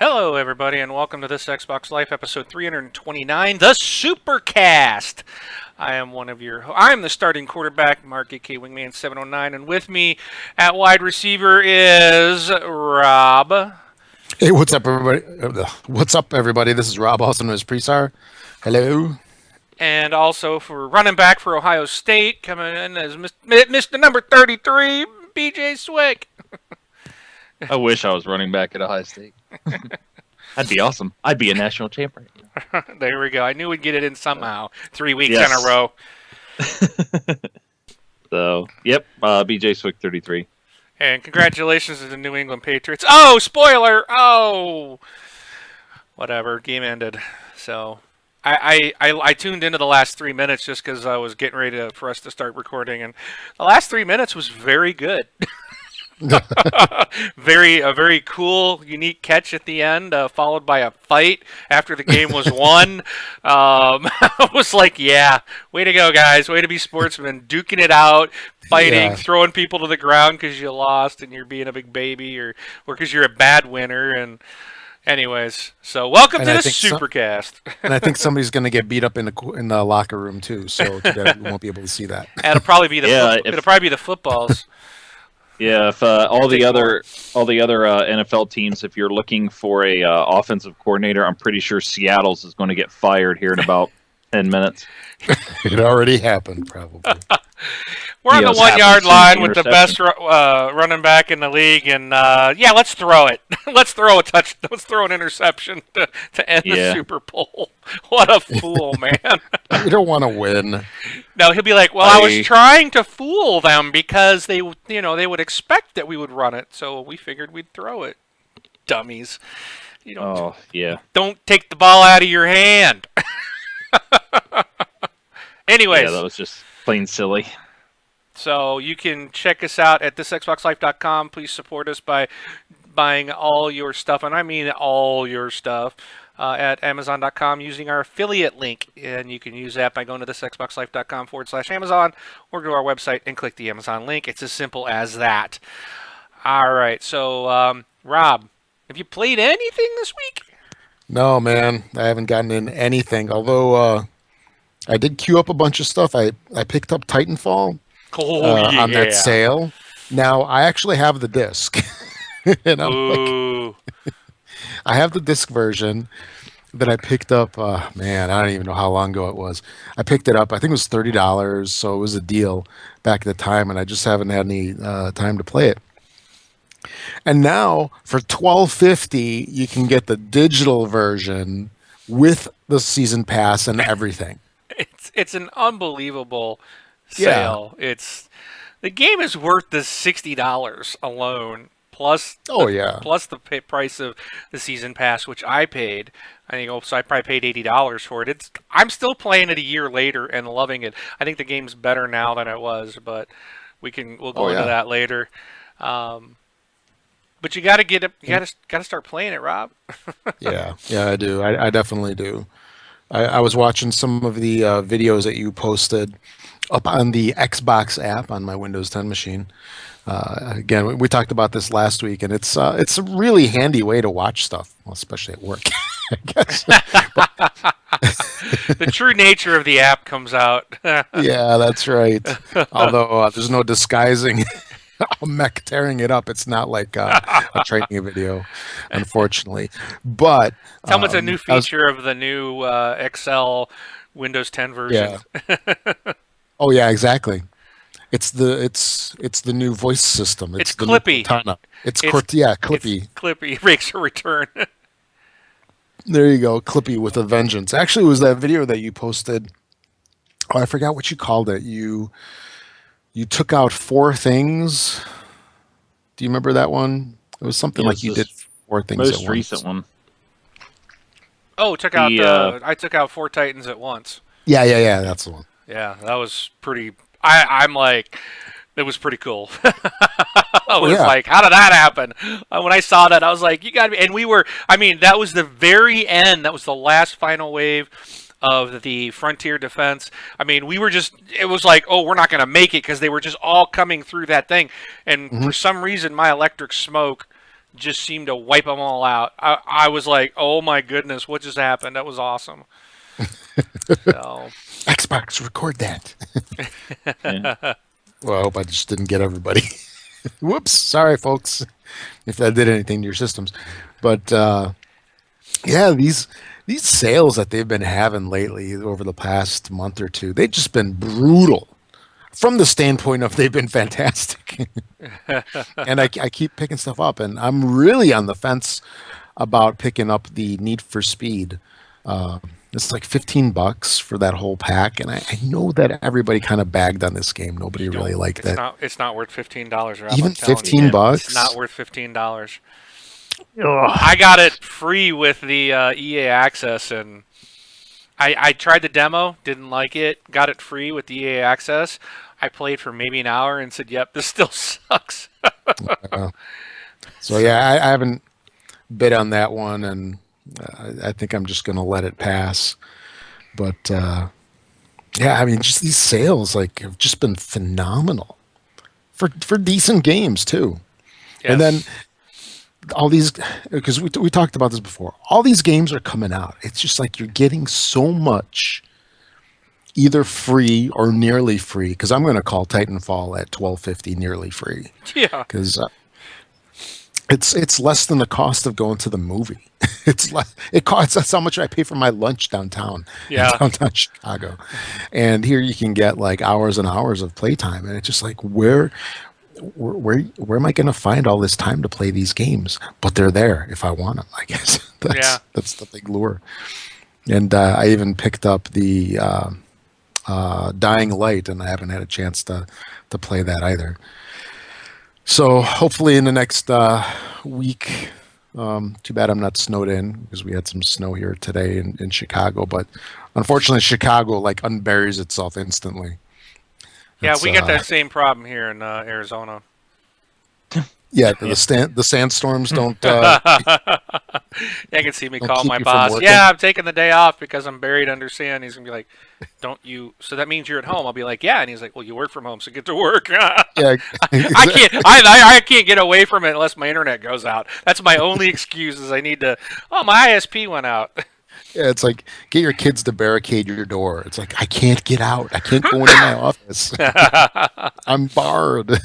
Hello, everybody, and welcome to this Xbox Life episode 329, the Supercast. I'm the starting quarterback, Mark A.K. Wingman 709, and with me at wide receiver is Rob. Hey, what's up, everybody? What's up, everybody? This is Rob, also known as Presar. Hello. And also for running back for Ohio State, coming in as Mr. number 33, BJ Swick. I wish I was running back at Ohio State. That'd be awesome. I'd be a national champion. There we go. I knew we'd get it in somehow. 3 weeks Yes. in a row. So, yep, BJ Swick 33. And congratulations to the New England Patriots. Oh, spoiler! Oh! Whatever. Game ended. So, I tuned into the last 3 minutes just because I was getting ready for us to start recording. And the last 3 minutes was very good. A very cool, unique catch at the end, followed by a fight after the game was won. I was like, yeah, way to go, guys. Way to be sportsmen. Duking it out, fighting, throwing people to the ground because you lost and you're being a big baby or because you're a bad winner. And anyways, so welcome to the Supercast. And I think somebody's going to get beat up in the locker room, too, so today we won't be able to see that. It'll probably be the footballs. Yeah, if all the other NFL teams, if you're looking for a offensive coordinator, I'm pretty sure Seattle's is going to get fired here in about 10 minutes. It already happened, probably. We're on the 1 yard line with the best running back in the league, and let's throw it. Let's throw a touch. Let's throw an interception to end the Super Bowl. What a fool, man! We don't want to win. No, he'll be like, "Well, I was trying to fool them because they would expect that we would run it, so we figured we'd throw it." Dummies. Don't take the ball out of your hand. Anyways, that was just plain silly. So you can check us out at thisxboxlife.com. Please support us by buying all your stuff, and I mean all your stuff, at Amazon.com using our affiliate link. And you can use that by going to thisxboxlife.com/Amazon or go to our website and click the Amazon link. It's as simple as that. All right. So, Rob, have you played anything this week? No, man. I haven't gotten in anything, although I did queue up a bunch of stuff. I picked up Titanfall. On that sale. Now I actually have the disc. And I have the disc version that I picked up. Man, I don't even know how long ago it was. I picked it up. I think it was $30, so it was a deal back at the time, and I just haven't had any time to play it. And now for $12.50, you can get the digital version with the season pass and everything. It's an unbelievable sale. Yeah. The game is worth the $60 alone, plus the price of the season pass, which I paid. I probably paid $80 for it. I'm still playing it a year later and loving it. I think the game's better now than it was, but we'll go into that later. But you got to get it. You got to start playing it, Rob. Yeah, I do. I definitely do. I was watching some of the videos that you posted up on the Xbox app on my Windows 10 machine. Again, we talked about this last week, and it's a really handy way to watch stuff, well, especially at work, I guess. The true nature of the app comes out. Yeah, that's right. Although there's no disguising a mech tearing it up. It's not like a training video, unfortunately. But tell me it's a new feature of the new Excel Windows 10 version. Yeah. Oh yeah, exactly. It's the new voice system. It's Clippy. Clippy. Clippy makes a return. There you go, Clippy with a vengeance. Actually, it was that video that you posted. Oh, I forgot what you called it. You took out 4 things. Do you remember that one? It was something like you did 4 things at once. Most recent one. Oh, I took out 4 Titans at once. Yeah, that's the one. Yeah, that was pretty. I'm like, it was pretty cool. I was like, how did that happen? When I saw that, I was like, you got to be. And that was the very end. That was the last final wave of the Frontier Defense. It was like, oh, we're not going to make it because they were just all coming through that thing. And for some reason, my electric smoke just seemed to wipe them all out. I was like, oh my goodness, what just happened? That was awesome. So. Xbox, record that. Yeah. Well, I hope I just didn't get everybody. Whoops, sorry, folks, if that did anything to your systems. But yeah, these sales that they've been having lately over the past month or two, they've just been brutal. From the standpoint of they've been fantastic. And I keep picking stuff up, and I'm really on the fence about picking up the Need for Speed. It's like $15 for that whole pack, and I know that everybody kind of bagged on this game. Nobody really liked that. It's not worth $15. Rob, even $15. It's not worth $15. I got it free with the EA Access, and I tried the demo, didn't like it. Got it free with the EA Access. I played for maybe an hour and said, "Yep, this still sucks." So yeah, I haven't bid on that one, and I think I'm just going to let it pass. But yeah, I mean, just these sales have just been phenomenal for decent games too. Yes. And then all these, because we talked about this before, all these games are coming out. It's just like you're getting so much either free or nearly free, because I'm going to call Titanfall at $12.50 nearly free. Yeah, because it's less than the cost of going to the movie. That's how much I pay for my lunch downtown. Yeah, in downtown Chicago. And here you can get like hours and hours of playtime, and it's just like where am I going to find all this time to play these games? But they're there if I want them, I guess. That's the big lure. And I even picked up the Dying Light, and I haven't had a chance to play that either. So hopefully in the next week, too bad I'm not snowed in, because we had some snow here today in Chicago. But unfortunately, Chicago unburies itself instantly. Yeah, we get that same problem here in Arizona. Yeah, the sandstorms don't. I can see me call my boss. Yeah, I'm taking the day off because I'm buried under sand. He's gonna be like, "Don't you?" So that means you're at home. I'll be like, "Yeah," and he's like, "Well, you work from home, so get to work." Yeah, I can't. I can't get away from it unless my internet goes out. That's my only excuse. Is I need to. Oh, my ISP went out. Yeah, it's like, get your kids to barricade your door. It's like, I can't get out. I can't go into my office. I'm barred.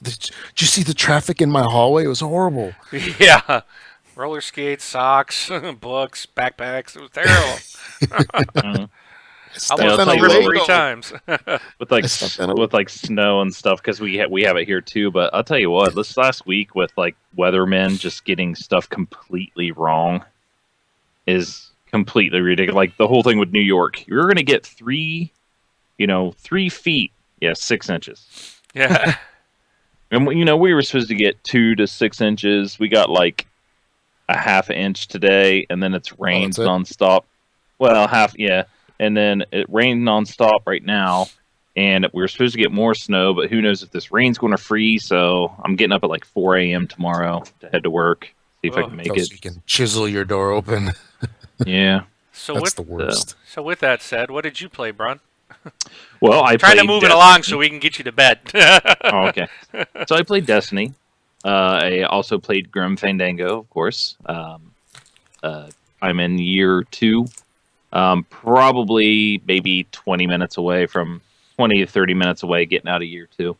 Did you see the traffic in my hallway? It was horrible. Yeah. Roller skates, socks, books, backpacks. It was terrible. I went through it 3 times. with snow and stuff, because we have it here too. But I'll tell you what, this last week with weathermen just getting stuff completely wrong is completely ridiculous. Like the whole thing with New York, you're going to get 3 feet. Yeah, 6 inches. Yeah. And we were supposed to get 2 to 6 inches. We got like a half inch today, and then it's rained nonstop. Well, and then it rained nonstop right now, and we were supposed to get more snow, but who knows if this rain's going to freeze. So I'm getting up at 4 a.m. tomorrow to head to work, see if I can make it. So you can chisel your door open. Yeah. So that's the worst. So with that said, what did you play, Bron? Well, I trying to move it along so we can get you to bed. Oh, okay. So I played Destiny. I also played Grim Fandango, of course. I'm in year 2. Probably maybe 20 to 30 minutes away getting out of year 2.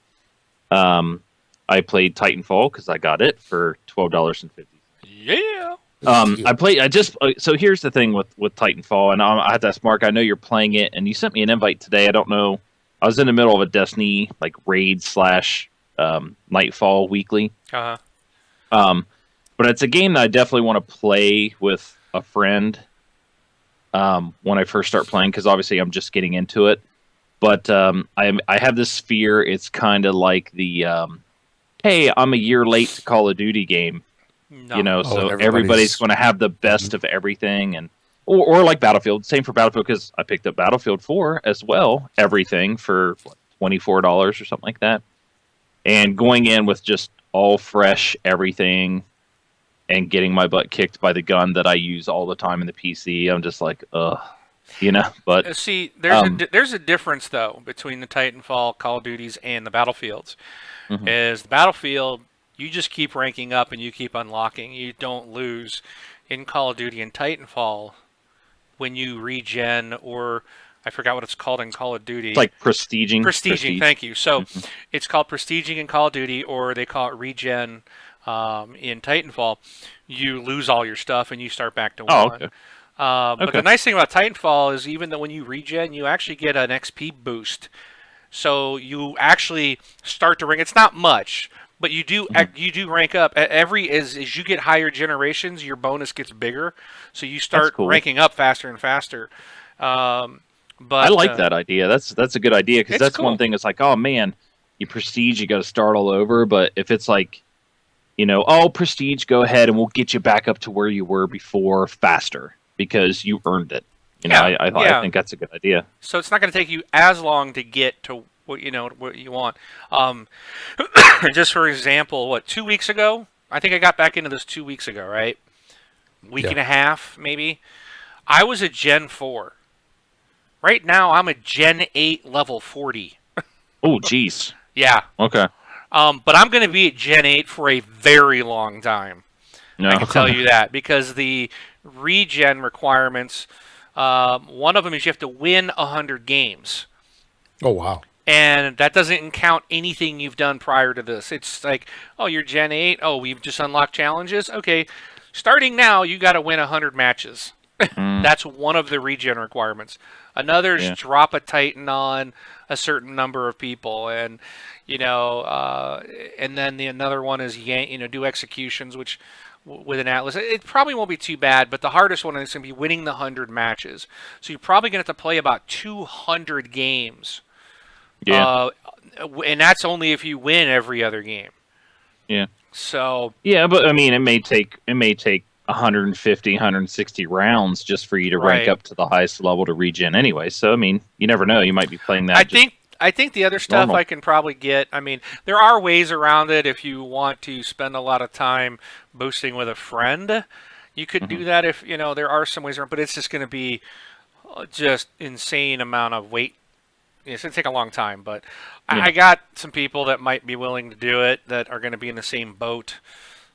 I played Titanfall because I got it for $12.50. Yeah. So here's the thing with Titanfall, and I had to ask Mark, I know you're playing it, and you sent me an invite today. I don't know. I was in the middle of a Destiny raid / Nightfall weekly. Uh-huh. But it's a game that I definitely want to play with a friend when I first start playing, because obviously I'm just getting into it. But I have this fear it's kind of like the hey, I'm a year late to Call of Duty game. No. So everybody's going to have the best of everything, and or like Battlefield. Same for Battlefield, because I picked up Battlefield 4 as well. Everything for $24 or something like that, and going in with just all fresh everything, and getting my butt kicked by the gun that I use all the time in the PC. I'm just like, ugh, But see, there's a difference though between the Titanfall, Call of Duties, and the Battlefields. Mm-hmm. Is the Battlefield You just keep ranking up and you keep unlocking. You don't lose. In Call of Duty and Titanfall, when you regen, or I forgot what it's called in Call of Duty. It's like prestiging. Prestiging, thank you. So it's called prestiging in Call of Duty, or they call it regen in Titanfall. You lose all your stuff and you start back to 1. Oh, okay. But the nice thing about Titanfall is even though when you regen, you actually get an XP boost. So you actually start to rank. It's not much, but you do rank up. As you get higher generations, your bonus gets bigger. So you start ranking up faster and faster. But I like that idea. That's a good idea, because that's cool. one thing. It's like, oh man, you prestige, you got to start all over. But if it's like, oh, prestige, go ahead and we'll get you back up to where you were before faster because you earned it. I think that's a good idea. So it's not going to take you as long to get to what you want. Just for example, 2 weeks ago? I think I got back into this 2 weeks ago, right? Week and a half, maybe. I was a Gen 4. Right now, I'm a Gen 8 level 40. Oh, jeez. Yeah. Okay. But I'm going to be at Gen 8 for a very long time. No. I can tell you that, because the regen requirements, one of them is you have to win 100 games. Oh, wow. And that doesn't count anything you've done prior to this. It's like, oh, you're Gen 8. Oh, we've just unlocked challenges. Okay, starting now, you got to win 100 matches. That's one of the regen requirements. Another is drop a Titan on a certain number of people, and and then another one is do executions, which with an Atlas it probably won't be too bad. But the hardest one is going to be winning the 100 matches. So you're probably going to have to play about 200 games. Yeah, and that's only if you win every other game. Yeah. So. Yeah, but I mean, it may take 150, 160 rounds just for you to rank up to the highest level to regen anyway. So, I mean, you never know. You might be playing that. I think the other stuff I can probably get. I mean, there are ways around it if you want to spend a lot of time boosting with a friend. You could do that if, there are some ways around, but it's just going to be just insane amount of weight. It's going to take a long time, but I got some people that might be willing to do it that are going to be in the same boat.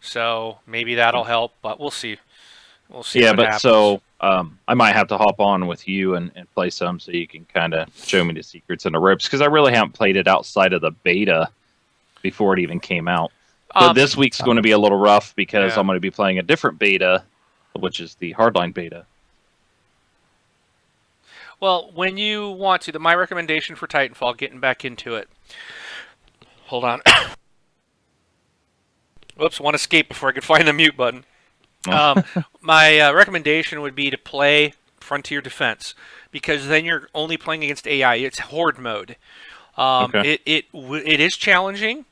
So maybe that'll help, but we'll see. We'll see. Yeah, what but happens. so I might have to hop on with you and play some so you can kind of show me the secrets and the ropes, because I really haven't played it outside of the beta before it even came out. But this week's going to be a little rough because I'm going to be playing a different beta, which is the Hardline beta. Well, when you want to, my recommendation for Titanfall, getting back into it. Hold on. Whoops, one escape before I could find the mute button. My recommendation would be to play Frontier Defense, because then you're only playing against AI. It's horde mode. It is challenging,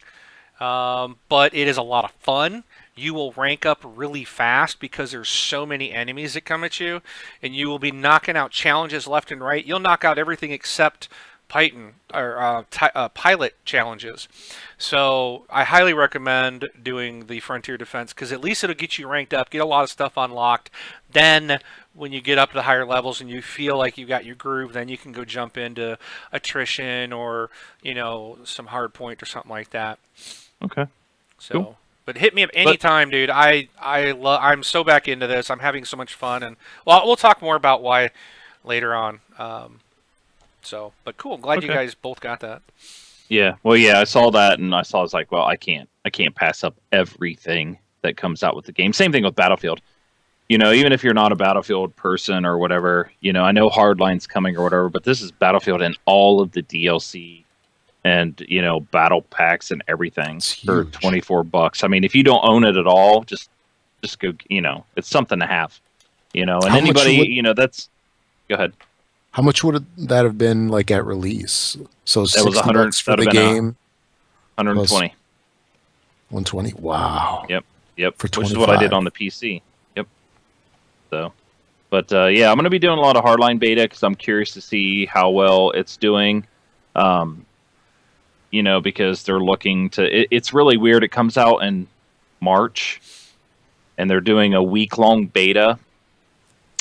but it is a lot of fun. You will rank up really fast because there's so many enemies that come at you, and you will be knocking out challenges left and right. You'll knock out everything except Titan or pilot challenges. So I highly recommend doing the Frontier Defense, because at least it'll get you ranked up, get a lot of stuff unlocked. Then when you get up to the higher levels and you feel like you got your groove, then you can go jump into attrition or some hard point or something like that. Okay. So. Cool. But hit me up anytime, dude. I'm so back into this. I'm having so much fun, and we'll talk more about why later on. But cool. Glad you guys both got that. Yeah. Well, yeah, I saw that, and I was like, well, I can't pass up everything that comes out with the game. Same thing with Battlefield. Even if you're not a Battlefield person or whatever, I know Hardline's coming or whatever, but this is Battlefield and all of the DLC and battle packs and everything for $24. I mean, if you don't own it at all, just go. It's something to have. And How anybody, that's. Go ahead. How much would that have been like at release? So that was $60 for the game. 120. 120. Wow. Yep. For which is what I did on the PC. Yep. So, but yeah, I'm going to be doing a lot of Hardline beta because I'm curious to see how well it's doing. Because they're looking to. It's really weird. It comes out in March, and they're doing a week-long beta,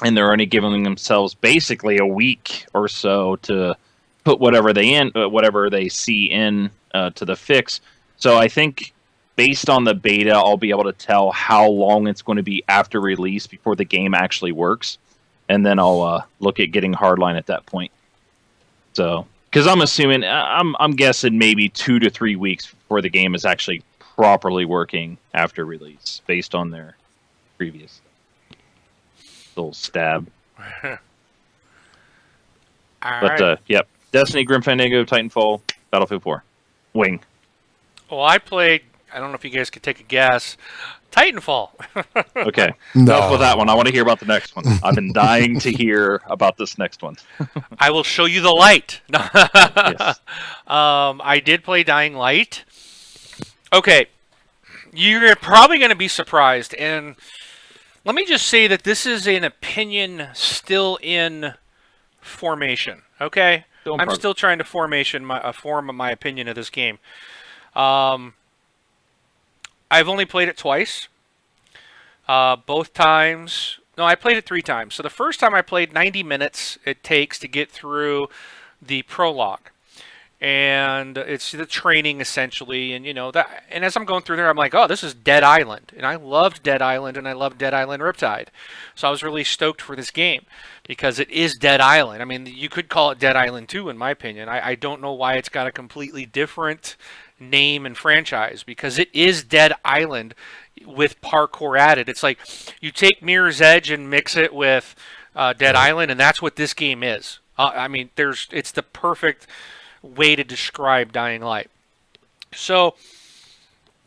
and they're only giving themselves basically a week or so to put whatever they see in to the fix. So I think based on the beta, I'll be able to tell how long it's going to be after release before the game actually works, and then I'll look at getting hardline at that point. So, because I'm assuming, I'm guessing maybe 2 to 3 weeks before the game is actually properly working after release, based on their previous little stab. But yep, Destiny, Grim Fandango, Titanfall, Battlefield 4, Wing. Well, I played. I don't know if you guys could take a guess. Titanfall. Okay, No. enough with that one. I want to hear about the next one. I've been dying to hear about this next one. I will show you the light. No. Yes. I did play Dying Light. Okay, you're probably going to be surprised, and let me just say that this is an opinion still in formation. Okay, I'm still trying to form my opinion of this game. I've only played it twice. Both times, no, I played it 3 times. So the first time I played 90 minutes it takes to get through the prologue. And it's the training essentially, and that. And as I'm going through there, I'm like, oh, this is Dead Island, and I loved Dead Island, and I loved Dead Island Riptide, so I was really stoked for this game because it is Dead Island. I mean, you could call it Dead Island 2, in my opinion. I don't know why it's got a completely different name and franchise, because it is Dead Island with parkour added. It's like you take Mirror's Edge and mix it with Dead Island, and that's what this game is. I mean, it's the perfect way to describe Dying Light. So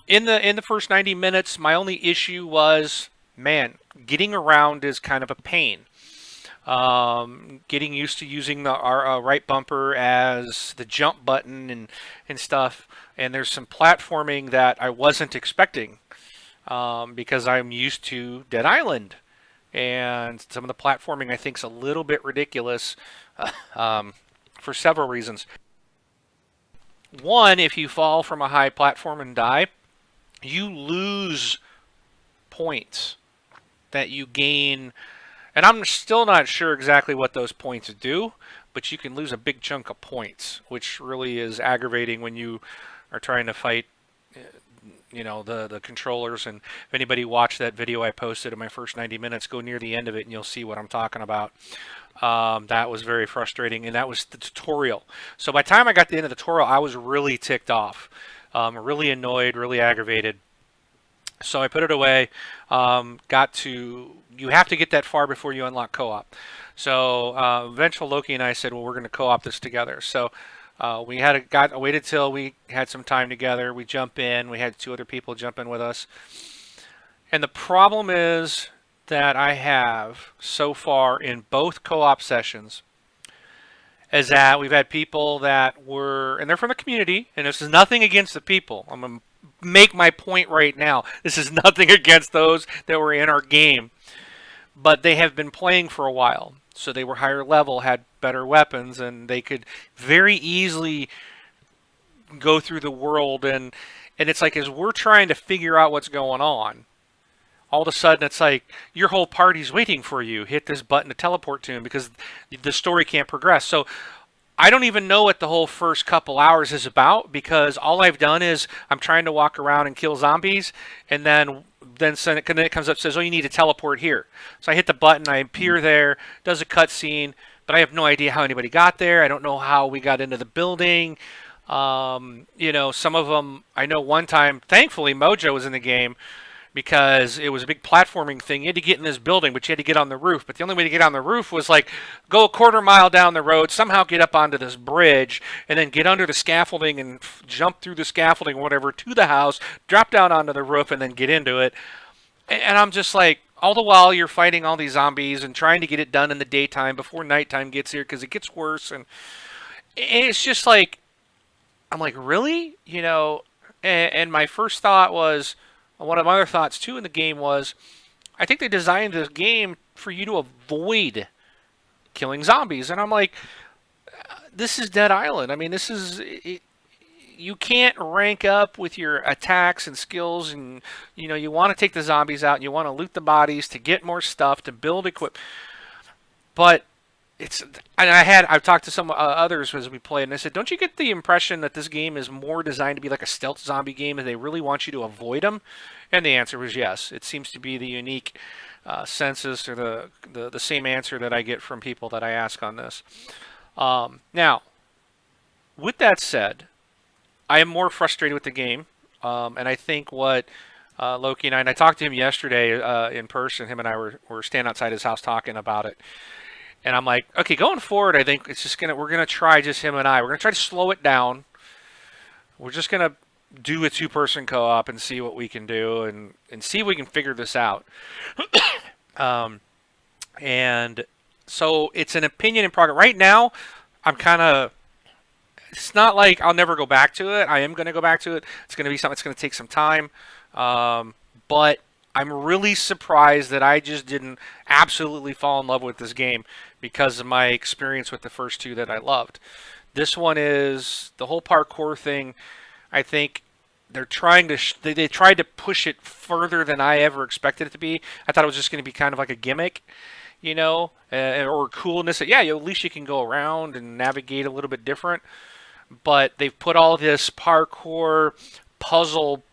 in the first 90 minutes, my only issue was, man, getting around is kind of a pain. Getting used to using our right bumper as the jump button and stuff. And there's some platforming that I wasn't expecting because I'm used to Dead Island. And some of the platforming I think is a little bit ridiculous for several reasons. One, if you fall from a high platform and die, you lose points that you gain. And I'm still not sure exactly what those points do, but you can lose a big chunk of points, which really is aggravating when you are trying to fight the controllers. And if anybody watched that video I posted in my first 90 minutes, go near the end of it and you'll see what I'm talking about. That was very frustrating, and that was the tutorial. So by the time I got to the end of the tutorial, I was really ticked off, really annoyed, really aggravated. So I put it away. You have to get that far before you unlock co-op. So eventually Loki and I said, well, we're going to co-op this together. So we waited till we had some time together. We jump in. We had 2 other people jump in with us. And the problem is that I have so far in both co-op sessions is that we've had people that and they're from the community, and this is nothing against the people. I'm going to make my point right now. This is nothing against those that were in our game, but they have been playing for a while. So they were higher level, had better weapons, and they could very easily go through the world. And it's like, as we're trying to figure out what's going on, all of a sudden it's like your whole party's waiting for you. Hit this button to teleport to him because the story can't progress. So I don't even know what the whole first couple hours is about, because all I've done is I'm trying to walk around and kill zombies, and then it comes up and says, oh, you need to teleport here. So I hit the button, I appear there, does a cutscene, but I have no idea how anybody got there. I don't know how we got into the building. Some of them, I know one time, thankfully Mojo was in the game, because it was a big platforming thing. You had to get in this building, but you had to get on the roof. But the only way to get on the roof was like go a quarter mile down the road, somehow get up onto this bridge, and then get under the scaffolding and jump through the scaffolding or whatever to the house, drop down onto the roof, and then get into it. And I'm just like, all the while you're fighting all these zombies and trying to get it done in the daytime before nighttime gets here, because it gets worse. And it's just like, I'm like, really? And my first thought was, one of my other thoughts too in the game was, I think they designed this game for you to avoid killing zombies. And I'm like, this is Dead Island. I mean, this is it. You can't rank up with your attacks and skills, and you want to take the zombies out and you want to loot the bodies to get more stuff to build equipment. But I've talked to some others as we play, and I said, don't you get the impression that this game is more designed to be like a stealth zombie game, and they really want you to avoid them? And the answer was yes. It seems to be the unique census, or the same answer that I get from people that I ask on this. Now, with that said, I am more frustrated with the game, and I think what Loki and I talked to him yesterday in person. Him and I were standing outside his house talking about it. And I'm like, okay, going forward, I think it's just we're gonna try just him and I. We're gonna try to slow it down. We're just gonna do a 2-person co-op and see what we can do, and see if we can figure this out. And so it's an opinion in progress. Right now, I'm kind of. It's not like I'll never go back to it. I am gonna go back to it. It's gonna be something. It's gonna take some time. But I'm really surprised that I just didn't absolutely fall in love with this game because of my experience with the first 2 that I loved. This one is the whole parkour thing. I think they're trying to they tried to push it further than I ever expected it to be. I thought it was just going to be kind of like a gimmick, or coolness. Yeah, at least you can go around and navigate a little bit different. But they've put all this parkour, puzzle,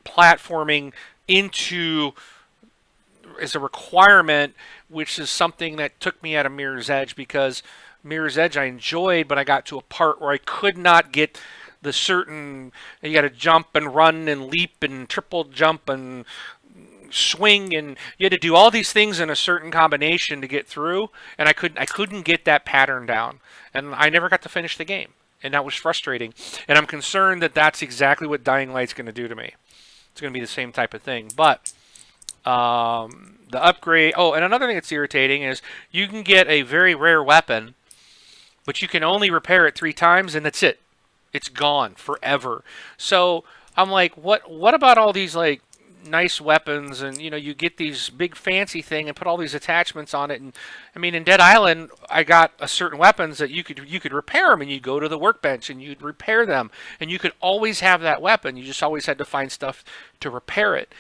platforming into as a requirement, which is something that took me out of Mirror's Edge, because Mirror's Edge I enjoyed, but I got to a part where I could not get the certain, you got to jump and run and leap and triple jump and swing, and you had to do all these things in a certain combination to get through, and I couldn't get that pattern down, and I never got to finish the game, and that was frustrating. And I'm concerned that that's exactly what Dying Light's going to do to me. It's going to be the same type of thing. But the upgrade... Oh, and another thing that's irritating is you can get a very rare weapon, but you can only repair it 3 times, and that's it. It's gone forever. So I'm like, what about all these like nice weapons, and you get these big fancy thing and put all these attachments on it? And I mean, in Dead Island, I got a certain weapons that you could repair them, and you go to the workbench and you'd repair them, and you could always have that weapon. You just always had to find stuff to repair it.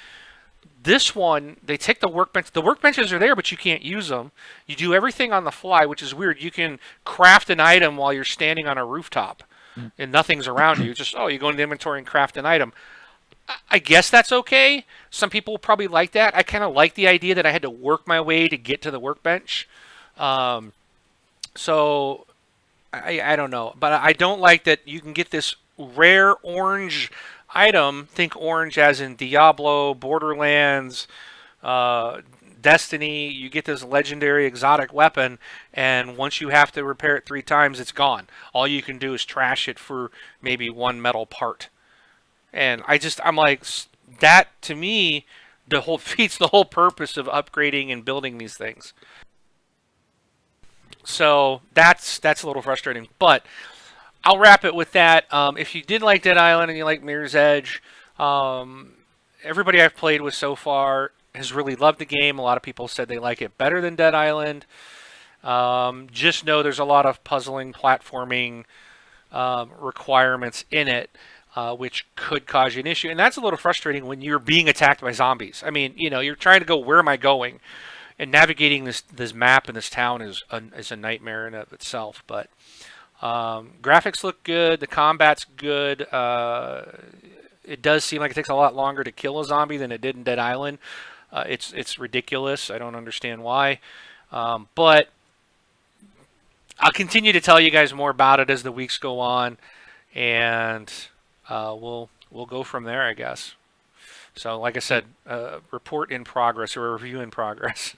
This one, they take the workbench. The workbenches are there, but you can't use them. You do everything on the fly, which is weird. You can craft an item while you're standing on a rooftop and nothing's around you. Just, you go into the inventory and craft an item. I guess that's okay. Some people will probably like that. I kind of like the idea that I had to work my way to get to the workbench. So I don't know. But I don't like that you can get this rare orange item. Think orange as in Diablo, Borderlands, Destiny. You get this legendary exotic weapon, and once you have to repair it 3 times, it's gone. All you can do is trash it for maybe 1 metal part. And I'm like, that to me, defeats the whole purpose of upgrading and building these things. So that's a little frustrating. But I'll wrap it with that. If you did like Dead Island and you like Mirror's Edge, everybody I've played with so far has really loved the game. A lot of people said they like it better than Dead Island. Just know there's a lot of puzzling, platforming requirements in it, which could cause you an issue. And that's a little frustrating when you're being attacked by zombies. I mean, you're trying to go, where am I going? And navigating this map in this town is a nightmare in of itself. But graphics look good. The combat's good. It does seem like it takes a lot longer to kill a zombie than it did in Dead Island. It's ridiculous. I don't understand why. But I'll continue to tell you guys more about it as the weeks go on, and we'll go from there, I guess. So, like I said, report in progress, or a review in progress.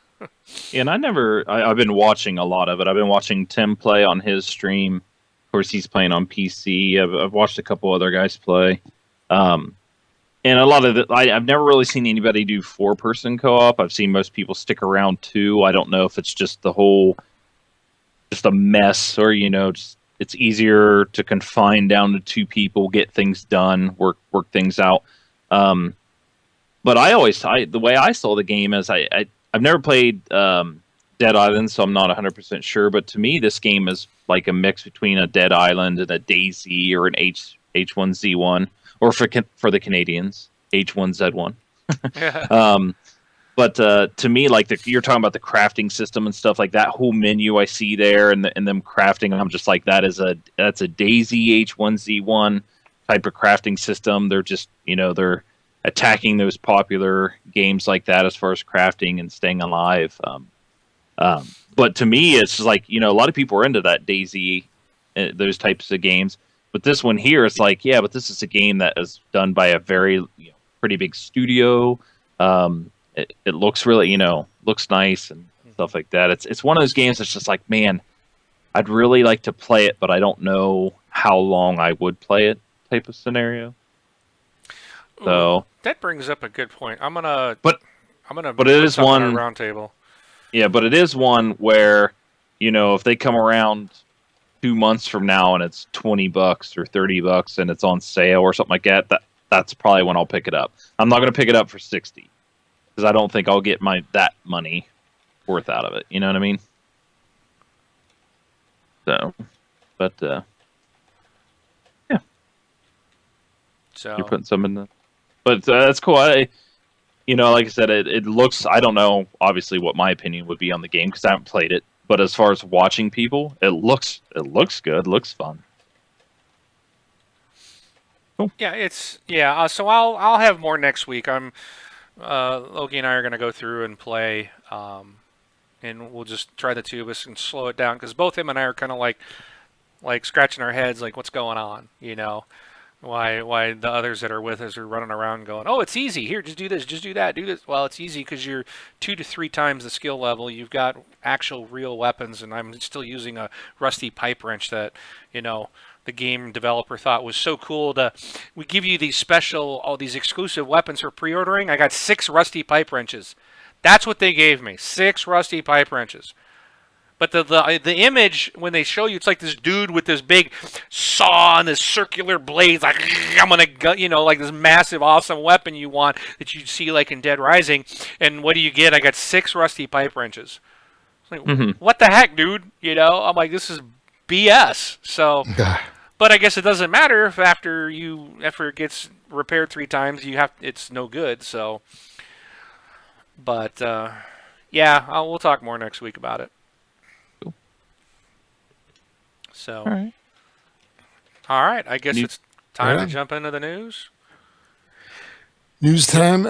And I've been watching a lot of it. I've been watching Tim play on his stream. Of course, he's playing on PC. I've watched a couple other guys play. And a lot of it, I've never really seen anybody do 4-person co-op. I've seen most people stick around 2. I don't know if it's just just a mess, or it's easier to confine down to 2 people, get things done, work things out. But the way I saw the game is I've never played Dead Island, so I'm not 100% sure. But to me, this game is like a mix between a Dead Island and a DayZ, or an H1Z1. Or for the Canadians, H1Z1. But to me, like you're talking about the crafting system and stuff like that whole menu I see there and them crafting, I'm just like that's a DayZ H1Z1 type of crafting system. They're just they're attacking those popular games like that as far as crafting and staying alive. But to me, it's just like a lot of people are into that DayZ, those types of games. But this one here, it's like but this is a game that is done by a very pretty big studio. It looks really, looks nice and stuff like that. It's one of those games that's just like, man, I'd really like to play it, but I don't know how long I would play it type of scenario. So that brings up a good point. But it is one round table. Yeah, but it is one where, if they come around 2 months from now and it's $20 or $30 and it's on sale or something like that, that's probably when I'll pick it up. I'm not going to pick it up for $60 because I don't think I'll get that money worth out of it. You know what I mean? So, but yeah. So you're putting some in the, but that's cool. Like I said, it looks. I don't know, obviously, what my opinion would be on the game because I haven't played it. But as far as watching people, it looks good. Looks fun. Cool. Yeah, so I'll have more next week. Logie and I are going to go through and play, and we'll just try the Tubus and slow it down because both him and I are kind of like scratching our heads, like what's going on, Why the others that are with us are running around going, oh, it's easy. Here, just do this, just do that, do this. Well, it's easy because you're 2 to 3 times the skill level. You've got actual real weapons, and I'm still using a rusty pipe wrench that, the game developer thought was so cool. We give you these these exclusive weapons for pre-ordering. I got 6 rusty pipe wrenches. That's what they gave me, 6 rusty pipe wrenches. But the image, when they show you, it's like this dude with this big saw and this circular blades, like, I'm going to, like this massive, awesome weapon you want that you see like in Dead Rising. And what do you get? I got 6 rusty pipe wrenches. It's like, what the heck, dude? I'm like, this is BS. So, but I guess it doesn't matter if after it gets repaired 3 times, it's no good. So, but, we'll talk more next week about it. So, all right. I guess it's time to jump into the news. News time.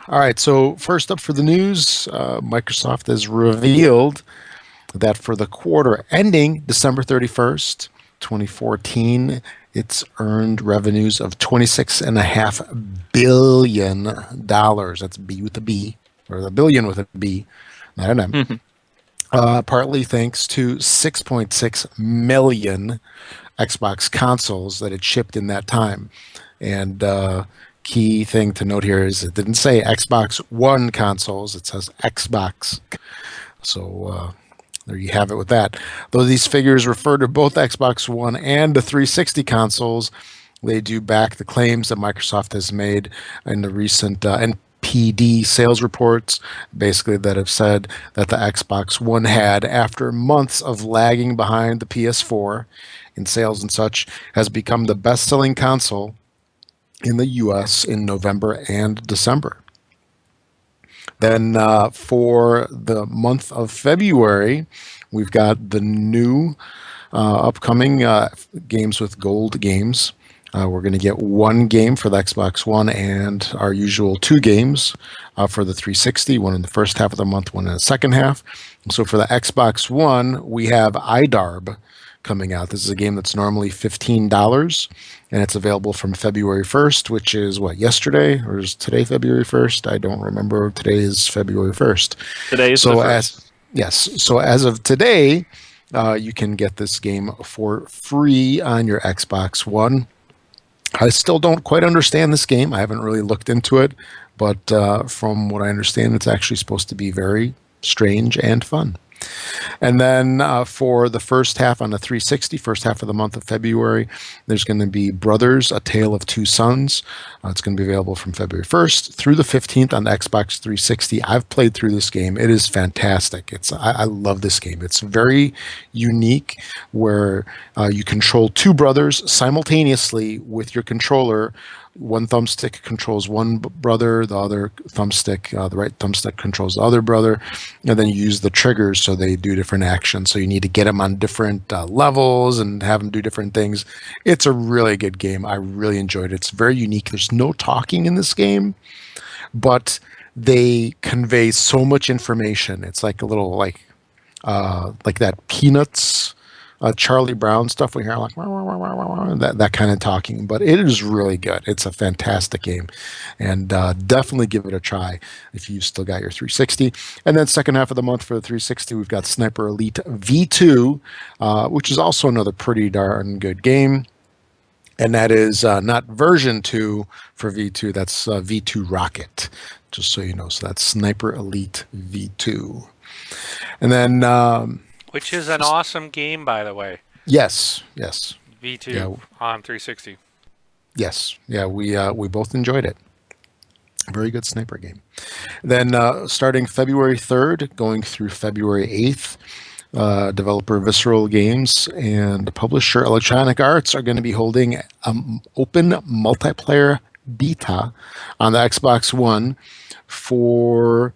All right. So first up for the news, Microsoft has revealed that for the quarter ending December 31st, 2014, it's earned revenues of $26.5 billion. That's B with a B, or the billion with a B, not an M. Partly thanks to 6.6 million Xbox consoles that it shipped in that time. And key thing to note here is it didn't say Xbox One consoles, it says Xbox. So there you have it with that. Though these figures refer to both Xbox One and the 360 consoles, they do back the claims that Microsoft has made in the recent NPD sales reports, basically that have said that the Xbox One had, after months of lagging behind the PS4 in sales and such, has become the best-selling console in the U.S. in November and December. Then for the month of February, we've got the new upcoming games with Gold Games. We're going to get 1 game for the Xbox One and our usual 2 games for the 360, one in the first half of the month, one in the second half. So for the Xbox One, we have IDARB coming out. This is a game that's normally $15, and it's available from February 1st, which is, yesterday? Or is today February 1st? I don't remember. Today is February 1st. Today is the 1st. So as of today, you can get this game for free on your Xbox One. I still don't quite understand this game. I haven't really looked into it, but from what I understand, it's actually supposed to be very strange and fun. And then for the first half on the 360, first half of the month of February, there's going to be Brothers: A Tale of Two Sons. It's going to be available from February 1st through the 15th on the Xbox 360. I've played through this game. It is fantastic. I love this game. It's very unique, where you control two brothers simultaneously with your controller. One thumbstick controls one brother, the other thumbstick, the right thumbstick controls the other brother, and then you use the triggers so they do different actions. So you need to get them on different levels and have them do different things. It's a really good game. I really enjoyed it. It's very unique. There's no talking in this game, but they convey so much information. It's like a little like that Peanuts. Charlie Brown stuff we hear, like wah, wah, wah, wah, wah, that kind of talking, but it is really good. It's a fantastic game, and definitely give it a try if you still got your 360. And then second half of the month for the 360, we've got Sniper Elite V2, which is also another pretty darn good game. And that is not version 2 for V2, that's V2 Rocket, just so you know. So that's Sniper Elite V2. And then which is an awesome game, by the way. Yes. V2 on 360. Yes. Yeah, we both enjoyed it. Very good sniper game. Then starting February 3rd, going through February 8th, developer Visceral Games and publisher Electronic Arts are going to be holding an open multiplayer beta on the Xbox One for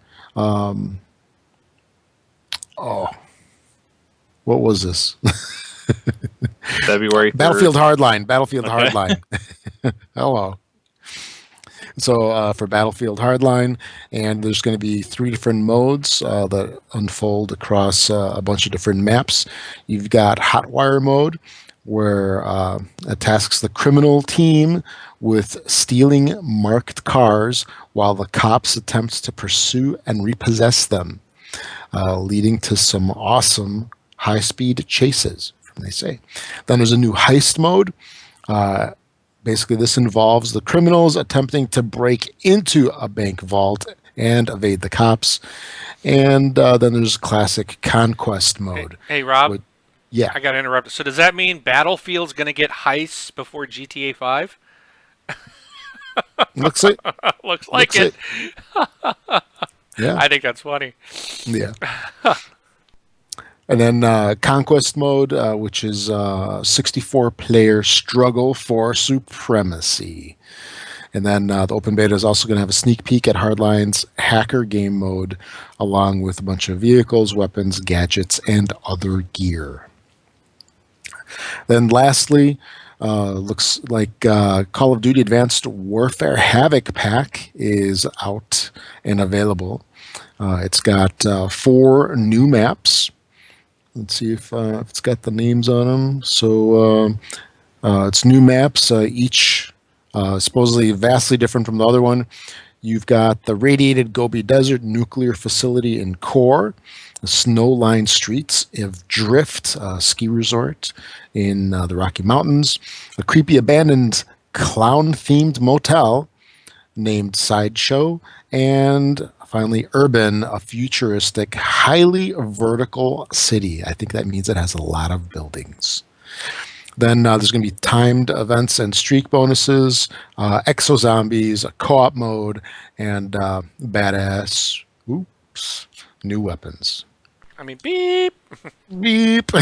what was this? February 3rd. Battlefield Hardline. Hello. So for Battlefield Hardline, and there's going to be 3 different modes that unfold across a bunch of different maps. You've got Hotwire mode, where it tasks the criminal team with stealing marked cars while the cops attempt to pursue and repossess them, leading to some awesome high-speed chases, they say. Then there's a new heist mode. Basically, this involves the criminals attempting to break into a bank vault and evade the cops. And then there's classic conquest mode. Hey Rob. Yeah. I got to interrupt. So does that mean Battlefield's going to get heists before GTA 5? Looks like it. Yeah. I think that's funny. Yeah. And then Conquest mode, which is 64-player struggle for supremacy. And then the open beta is also going to have a sneak peek at Hardline's hacker game mode, along with a bunch of vehicles, weapons, gadgets, and other gear. Then lastly, looks like Call of Duty Advanced Warfare Havoc Pack is out and available. It's got 4 new maps. Let's see if it's got the names on them. So it's new maps, each supposedly vastly different from the other one. You've got the Radiated Gobi Desert Nuclear Facility in Core, the Snow-Lined Streets of Drift Ski Resort in the Rocky Mountains, a creepy abandoned clown-themed motel named Sideshow, and finally, Urban, a futuristic, highly vertical city. I think that means it has a lot of buildings. Then there's going to be timed events and streak bonuses, exo zombies, a co-op mode, and badass, new weapons. I mean, beep. Beep.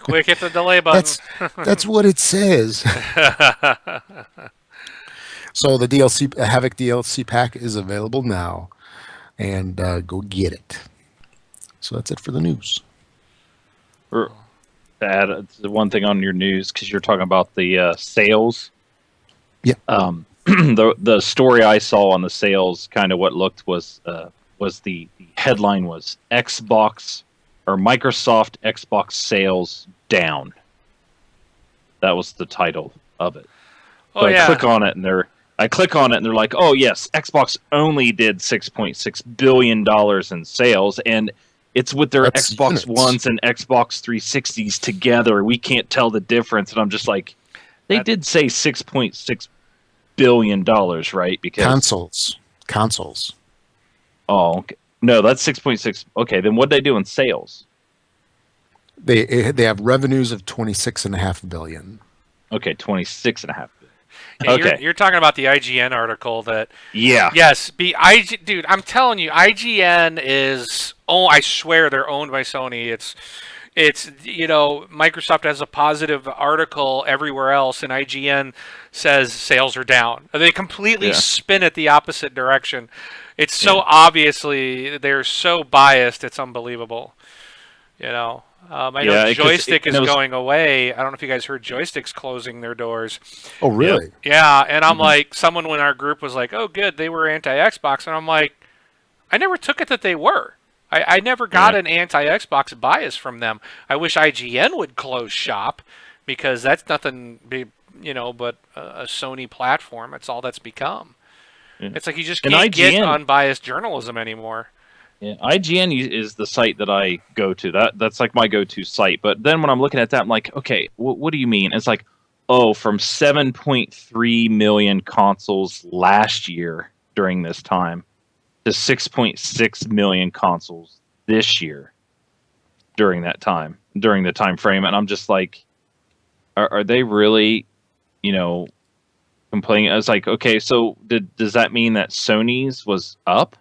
Quick hit the delay button. That's what it says. So the DLC, Havoc DLC pack is available now, and go get it. So that's it for the news. Add the one thing on your news, because you're talking about the sales. Yeah. The story I saw on the sales, kind of what looked was the headline was Xbox or Microsoft Xbox sales down. That was the title of it. So I click on it and they're like, oh yes, Xbox only did $6.6 billion in sales, and it's with their Xbox Ones and Xbox 360s together. We can't tell the difference. And I'm just like, they did say $6.6 billion, right? Because consoles. Oh, okay. No, that's 6.6. Okay, then what they do in sales? They have revenues of 26.5 billion. Okay, 26.5. Yeah, Okay. you're talking about the IGN article that. Yeah. Yes, dude, I'm telling you, IGN is. Oh, I swear they're owned by Sony. It's Microsoft has a positive article everywhere else, and IGN says sales are down. They completely spin it the opposite direction. It's so obviously they're so biased. It's unbelievable. I know Joystick is going away. I don't know if you guys heard Joystick's closing their doors. Oh, really? Yeah, and I'm like, someone in our group was like, "Oh, good, they were anti-Xbox," and I'm like, I never took it that they were. I never got an anti-Xbox bias from them. I wish IGN would close shop because that's nothing, but a Sony platform. That's all that's become. Yeah. It's like you just can't get unbiased journalism anymore. Yeah, IGN is the site that I go to. That's like my go-to site. But then when I'm looking at that, I'm like, okay, what do you mean? It's like, from 7.3 million consoles last year during this time to 6.6 million consoles this year during that time, during the time frame. And I'm just like, are they really, complaining? I was like, okay, so does that mean that Sony's was up?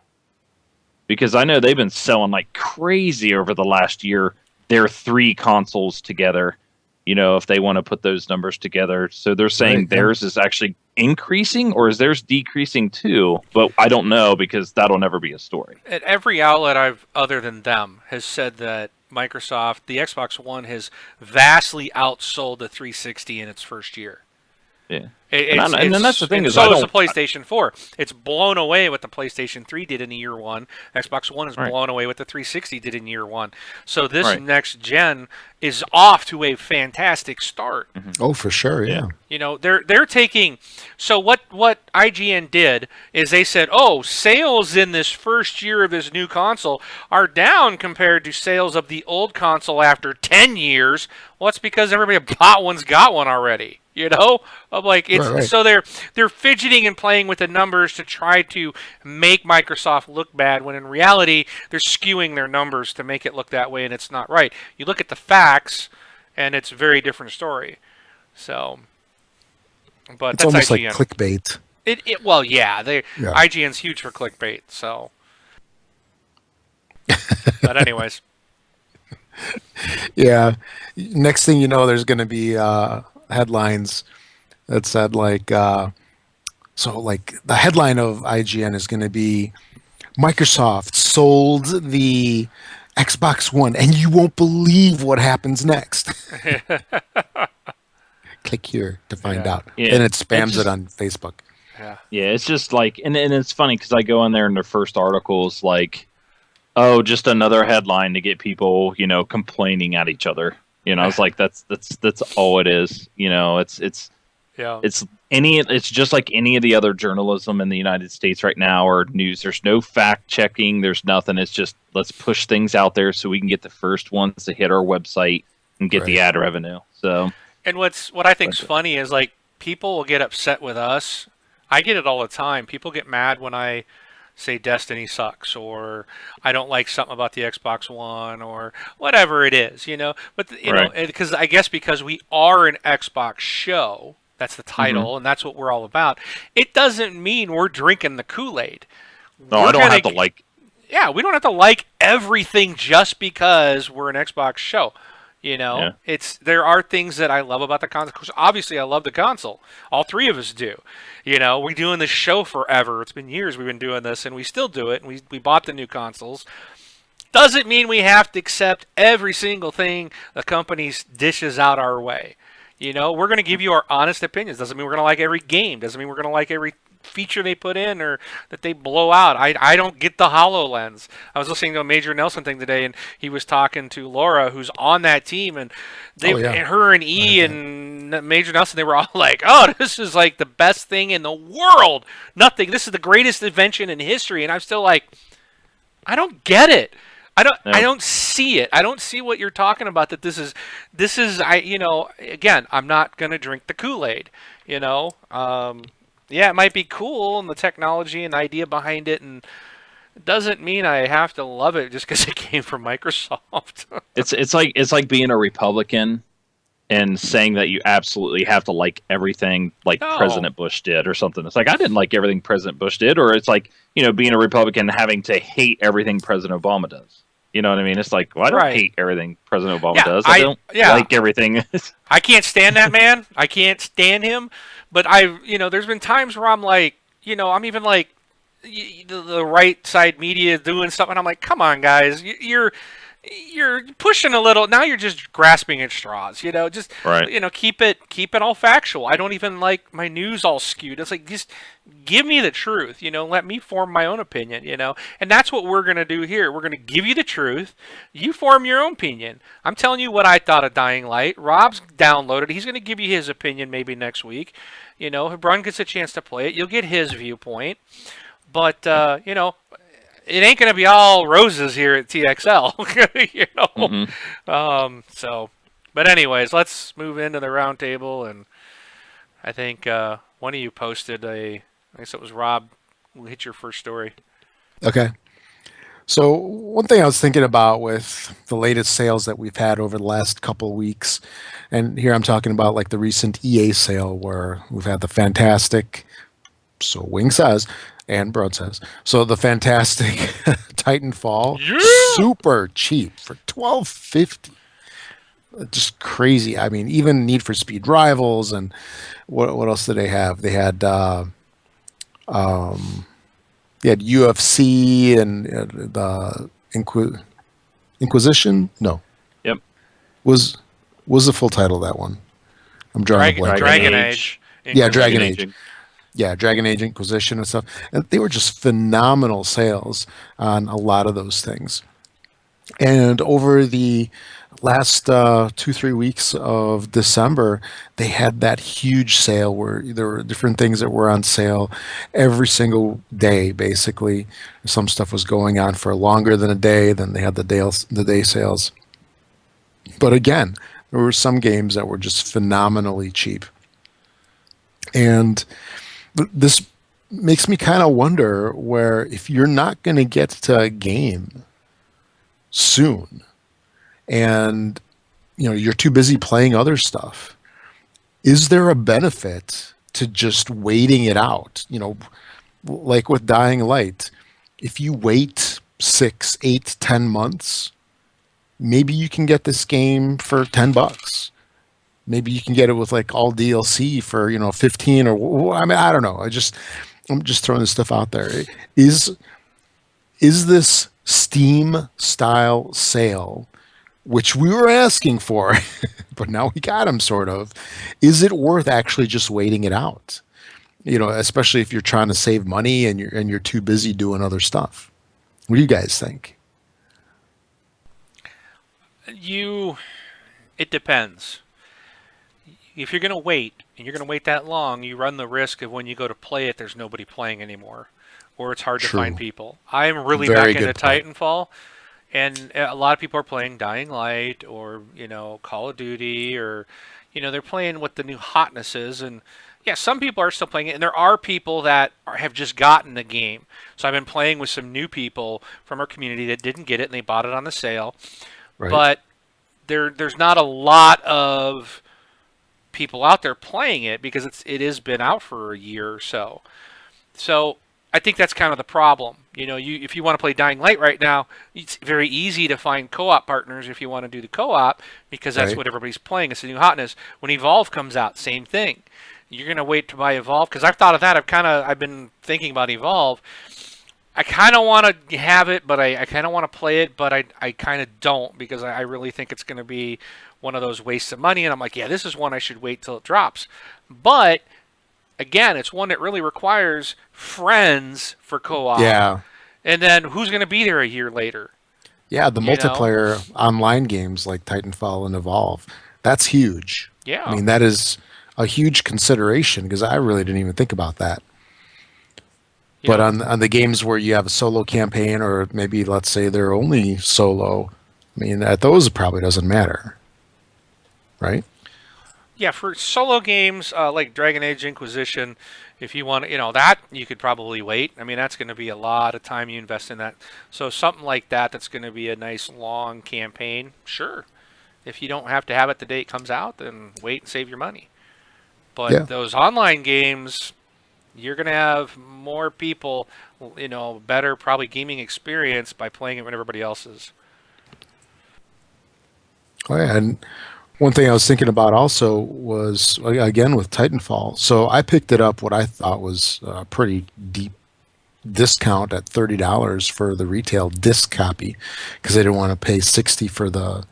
Because I know they've been selling like crazy over the last year. Their 3 consoles together, if they want to put those numbers together. So they're saying theirs is actually increasing, or is theirs decreasing too? But I don't know, because that'll never be a story. At every outlet other than them has said that Microsoft, the Xbox One, has vastly outsold the 360 in its first year. Yeah. And then that's the thing is, so is the PlayStation 4. It's blown away what the PlayStation 3 did in year one. Xbox One is blown away what the 360 did in year one. So this next gen is off to a fantastic start. Mm-hmm. Oh, for sure, yeah. They're taking. So what IGN did is they said, sales in this first year of this new console are down compared to sales of the old console after 10 years. Well, it's because everybody bought one's got one already. I'm like, it's so they're fidgeting and playing with the numbers to try to make Microsoft look bad, when in reality they're skewing their numbers to make it look that way, and it's not right. You look at the facts, and it's a very different story. So, but it's that's almost IGN. Like clickbait. IGN's huge for clickbait. So, but anyways, yeah. Next thing you know, there's going to be headlines that said like the headline of IGN is going to be Microsoft sold the Xbox One and you won't believe what happens next. Click here to find out. And it spams it on Facebook. Yeah, it's just like, and it's funny because I go in there and their first article is like, just another headline to get people, complaining at each other. It's like that's all it is. It's just like any of the other journalism in the United States right now, or news. There's no fact checking. There's nothing. It's just, let's push things out there so we can get the first ones to hit our website and get the ad revenue. So, and what I think's funny is, like, people will get upset with us. I get it all the time. People get mad when I say Destiny sucks, or I don't like something about the Xbox One, or whatever it is, But because I guess because we are an Xbox show, that's the title, and that's what we're all about. It doesn't mean we're drinking the Kool-Aid. No, I don't have to like. Yeah, we don't have to like everything just because we're an Xbox show. There are things that I love about the console. Because obviously, I love the console. All 3 of us do. We're doing this show forever. It's been years we've been doing this, and we still do it. And we bought the new consoles. Doesn't mean we have to accept every single thing the company dishes out our way. We're going to give you our honest opinions. Doesn't mean we're going to like every game. Doesn't mean we're going to like every feature they put in or that they blow out. I don't get the HoloLens. I was listening to a Major Nelson thing today, and he was talking to Laura, who's on that team, and her and and Major Nelson, they were all like, this is like the best thing in the world. This is the greatest invention in history. And I'm still like, I don't get it. I don't see it. I don't see what you're talking about. That this is again, I'm not gonna drink the Kool-Aid. It might be cool, and the technology and the idea behind it, and doesn't mean I have to love it just because it came from Microsoft. It's like being a Republican and saying that you absolutely have to like everything like No. President Bush did or something. It's like I didn't like everything President Bush did, or it's like, being a Republican having to hate everything President Obama does. You know what I mean? It's like, well, I don't Right. hate everything President Obama Yeah, does. I don't like everything. I can't stand that man. I can't stand him. But there's been times where I'm like, I'm even like, the right side media is doing stuff, and I'm like, come on, guys, you're pushing a little. Now you're just grasping at straws. Just Right. keep it all factual. I don't even like my news all skewed. It's like, just give me the truth. Let me form my own opinion. And that's what we're gonna do here. We're gonna give you the truth. You form your own opinion. I'm telling you what I thought of Dying Light. Rob's downloaded. He's gonna give you his opinion maybe next week. If Brun gets a chance to play it, you'll get his viewpoint. But it ain't gonna be all roses here at TXL. Mhm. But anyways, let's move into the roundtable, and I think one of you posted I guess it was Rob. We'll hit your first story. Okay. So one thing I was thinking about with the latest sales that we've had over the last couple of weeks, and here I'm talking about like the recent EA sale where we've had the fantastic, so Wing says, and Broad says, so the fantastic Titanfall, super cheap for $12.50. Just crazy. I mean, even Need for Speed Rivals, and what else did they have? They had UFC and the Inquisition. No. Yep. Was the full title of that one? I'm drawing a blank. Dragon Age. Yeah, Dragon Age. Yeah, Dragon Age Inquisition and stuff. And they were just phenomenal sales on a lot of those things. And over the last 2-3 weeks of December, they had that huge sale where there were different things that were on sale every single day, basically. Some stuff was going on for longer than a day, then they had the day sales. But again, there were some games that were just phenomenally cheap. And this makes me kind of wonder where if you're not going to get to a game soon and you're too busy playing other stuff, is there a benefit to just waiting it out? Like with Dying Light, if you wait 6, 8, 10 months, maybe you can get this game for $10. Maybe you can get it with like all DLC for 15, or I mean, I don't know. I'm just throwing this stuff out there. Is this Steam style sale, which we were asking for, but now we got them sort of, is it worth actually just waiting it out? Especially if you're trying to save money and you're too busy doing other stuff. What do you guys think? It depends. If you're going to wait, and you're going to wait that long, you run the risk of when you go to play it, there's nobody playing anymore, or it's hard to find people. I'm really Very back into good point. Titanfall, and a lot of people are playing Dying Light, or Call of Duty, or they're playing what the new hotness is, and yeah, some people are still playing it, and there are people that have just gotten the game. So I've been playing with some new people from our community that didn't get it, and they bought it on the sale. Right. But there's not a lot of people out there playing it because it has been out for a year or so. So I think that's kind of the problem. If you want to play Dying Light right now, it's very easy to find co-op partners if you want to do the co-op because that's Right. what everybody's playing. It's the new hotness. When Evolve comes out, same thing. You're gonna wait to buy Evolve because I've thought of that. I've been thinking about Evolve. I kind of want to have it, but I kind of want to play it, but I kind of don't because I really think it's going to be one of those wastes of money. And I'm like, yeah, this is one I should wait till it drops. But again, it's one that really requires friends for co-op. Yeah. And then who's going to be there a year later? Yeah, the You know? multiplayer online games like Titanfall and Evolve, that's huge. Yeah. I mean, that is a huge consideration because I really didn't even think about that. You But know? on the games where you have a solo campaign, or maybe let's say they're only solo, I mean, at those it probably doesn't matter, right? Yeah, for solo games like Dragon Age Inquisition, if you want, that you could probably wait. I mean, that's going to be a lot of time you invest in that. So something like that's going to be a nice long campaign. Sure. If you don't have to have it the day it comes out, then wait and save your money. But those online games, you're going to have more people, better probably gaming experience by playing it when everybody else is. Oh, yeah. And one thing I was thinking about also was, again, with Titanfall. So I picked it up what I thought was a pretty deep discount at $30 for the retail disc copy because I didn't want to pay $60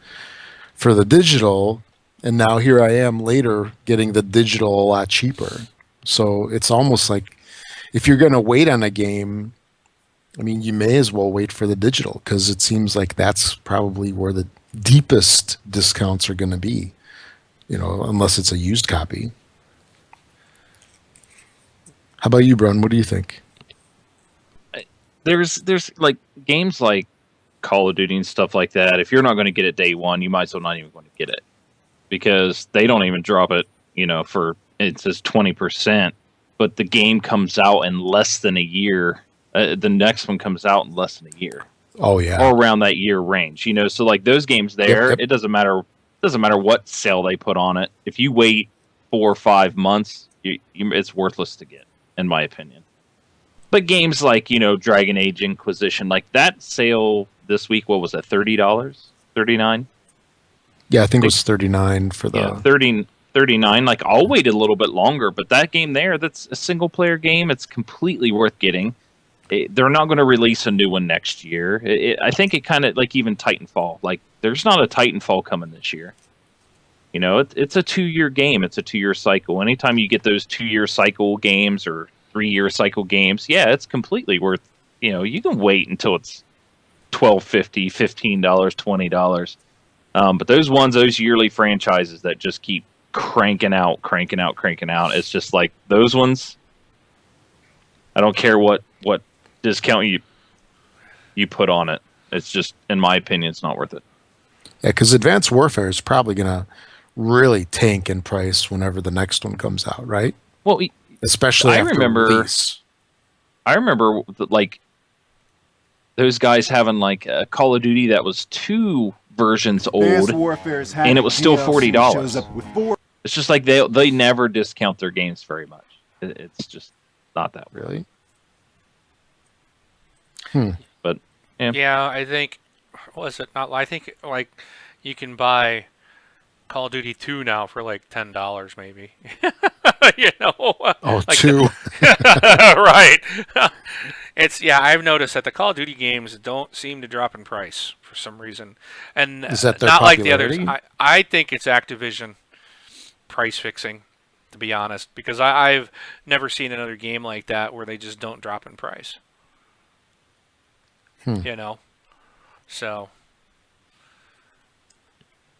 for the digital. And now here I am later getting the digital a lot cheaper. So it's almost like if you're going to wait on a game, I mean, you may as well wait for the digital because it seems like that's probably where the deepest discounts are going to be, unless it's a used copy. How about you, Brun? What do you think? There's like games like Call of Duty and stuff like that. If you're not going to get it day one, you might as well not even going to get it because they don't even drop it, for it says 20%, but the game comes out in less than a year. The next one comes out in less than a year. Oh yeah, or around that year range. So like those games there, Yep. It doesn't matter what sale they put on it. If you wait 4 or 5 months, it's worthless to get, in my opinion. But games like Dragon Age Inquisition, like that sale this week, what was that? $30, $39? Yeah, I think it was $39 for the. Yeah, $39. Like I'll wait a little bit longer, but that game there, that's a single player game. It's completely worth getting. They're not going to release a new one next year. I think it kind of like even Titanfall. Like there's not a Titanfall coming this year. It's a 2-year game. It's a 2-year cycle. Anytime you get those 2-year cycle games or 3-year cycle games, yeah, it's completely worth. You can wait until it's $12.50, $15, $20. But those yearly franchises that just keep cranking out. It's just like those ones. I don't care what discount you put on it. It's just, in my opinion, it's not worth it. Yeah, because Advanced Warfare is probably going to really tank in price whenever the next one comes out, right? Well, especially after release. I remember like those guys having like a Call of Duty that was 2 versions old, and it was still $40. It's just like they never discount their games very much. It's just not that really. But yeah, I think I think like you can buy Call of Duty 2 now for like $10 maybe. Oh, like 2. Right. I've noticed that the Call of Duty games don't seem to drop in price for some reason, and is that not like the popularity? others. I think it's Activision price fixing, to be honest, because I've never seen another game like that where they just don't drop in price. So.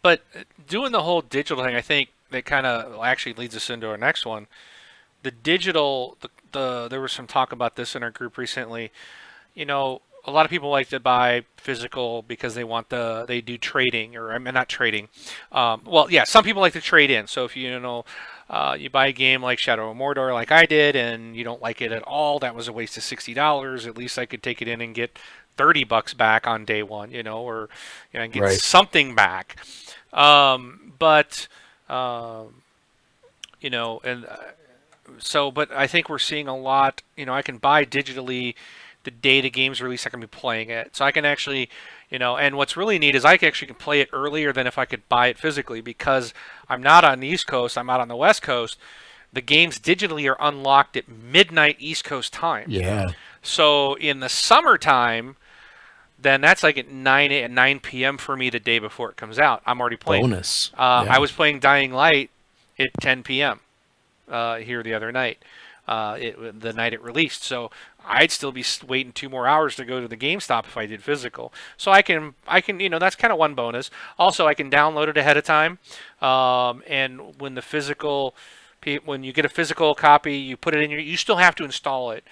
But doing the whole digital thing, I think that kind of actually leads us into our next one. The digital, there was some talk about this in our group recently. A lot of people like to buy physical because they do trading, or I mean, not trading. Some people like to trade in. So if you buy a game like Shadow of Mordor, like I did, and you don't like it at all, that was a waste of $60. At least I could take it in and get $30 back on day one, or get right. something back. But I think we're seeing a lot. I can buy digitally the day the game's released. I can be playing it, so I can actually, and what's really neat is I can play it earlier than if I could buy it physically, because I'm not on the East Coast. I'm out on the West Coast. The games digitally are unlocked at midnight East Coast time. Yeah. So in the summertime, then that's like at 9 p.m. for me the day before it comes out. I'm already playing. Bonus. I was playing Dying Light at 10 p.m. Here the other night, the night it released. So I'd still be waiting 2 more hours to go to the GameStop if I did physical. So I can, that's kind of one bonus. Also, I can download it ahead of time, and when you get a physical copy, you put it in you still have to install it.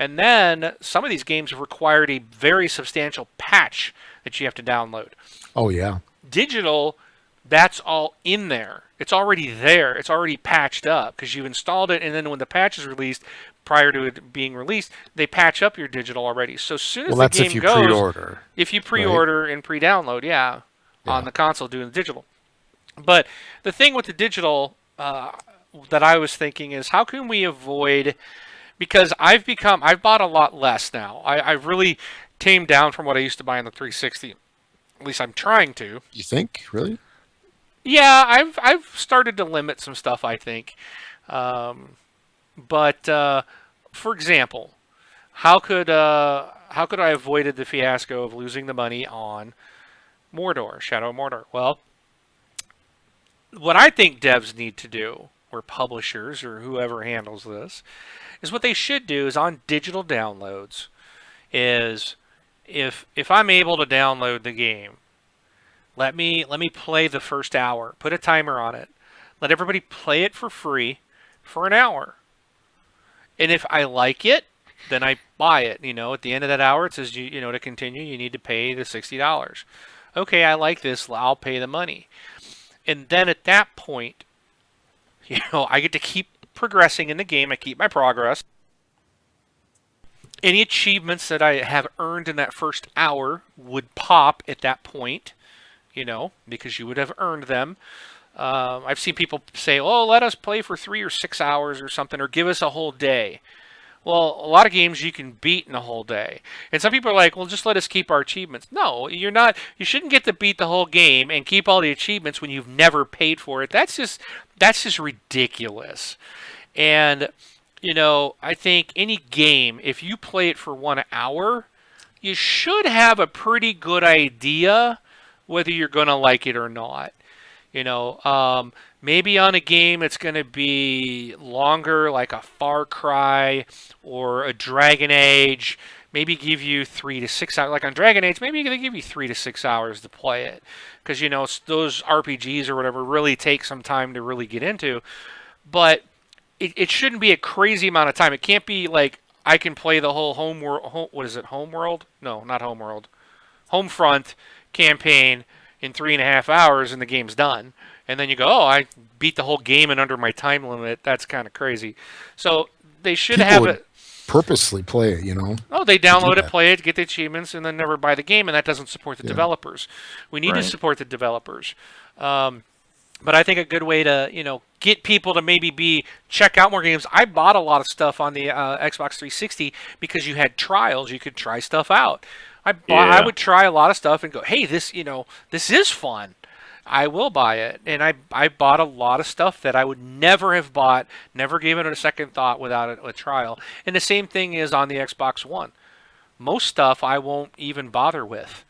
And then some of these games have required a very substantial patch that you have to download. Oh, yeah. Digital, that's all in there. It's already there. It's already patched up because you installed it, and then when the patch is released, prior to it being released, they patch up your digital already. So as soon as the that's game if you goes, pre-order. if you pre-order and pre-download, on the console doing the digital. But the thing with the digital that I was thinking is, how can we avoid? Because I've bought a lot less now. I've really tamed down from what I used to buy on the 360. At least I'm trying to. You think, really? Yeah, I've started to limit some stuff, I think. But for example, how could I avoided the fiasco of losing the money on Mordor, Shadow of Mordor? Well, what I think devs need to do, or publishers, or whoever handles this, is what they should do is on digital downloads, is if I'm able to download the game, let me play the first hour. Put a timer on it. Let everybody play it for free for an hour. And if I like it, then I buy it. At the end of that hour, it says to continue, you need to pay the $60. Okay, I like this. I'll pay the money. And then at that point, I get to keep progressing in the game. I keep my progress. Any achievements that I have earned in that first hour would pop at that point. Because you would have earned them. I've seen people say, oh, let us play for 3 or 6 hours or something, or give us a whole day. Well, a lot of games you can beat in a whole day. And some people are like, well, just let us keep our achievements. No, you're not. You shouldn't get to beat the whole game and keep all the achievements when you've never paid for it. That's just ridiculous. And, I think any game, if you play it for 1 hour, you should have a pretty good idea whether you're going to like it or not. Maybe on a game it's going to be longer, like a Far Cry or a Dragon Age. Maybe give you 3 to 6 hours. Like on Dragon Age, maybe they give you 3 to 6 hours to play it. Because, those RPGs or whatever really take some time to really get into. But it shouldn't be a crazy amount of time. It can't be like I can play the whole Homeworld? No, not Homeworld. Homefront campaign in 3.5 hours and the game's done. And then you go, oh, I beat the whole game and under my time limit. That's kind of crazy. So they should have it. Purposely play it, Oh, they download it, play it, get the achievements, and then never buy the game, and that doesn't support the developers. We need to support the developers. But I think a good way to, get people to maybe check out more games. I bought a lot of stuff on the Xbox 360 because you had trials. You could try stuff out. I would try a lot of stuff and go, hey, this is fun. I will buy it. And I bought a lot of stuff that I would never have bought, never gave it a second thought without a trial. And the same thing is on the Xbox One. Most stuff I won't even bother with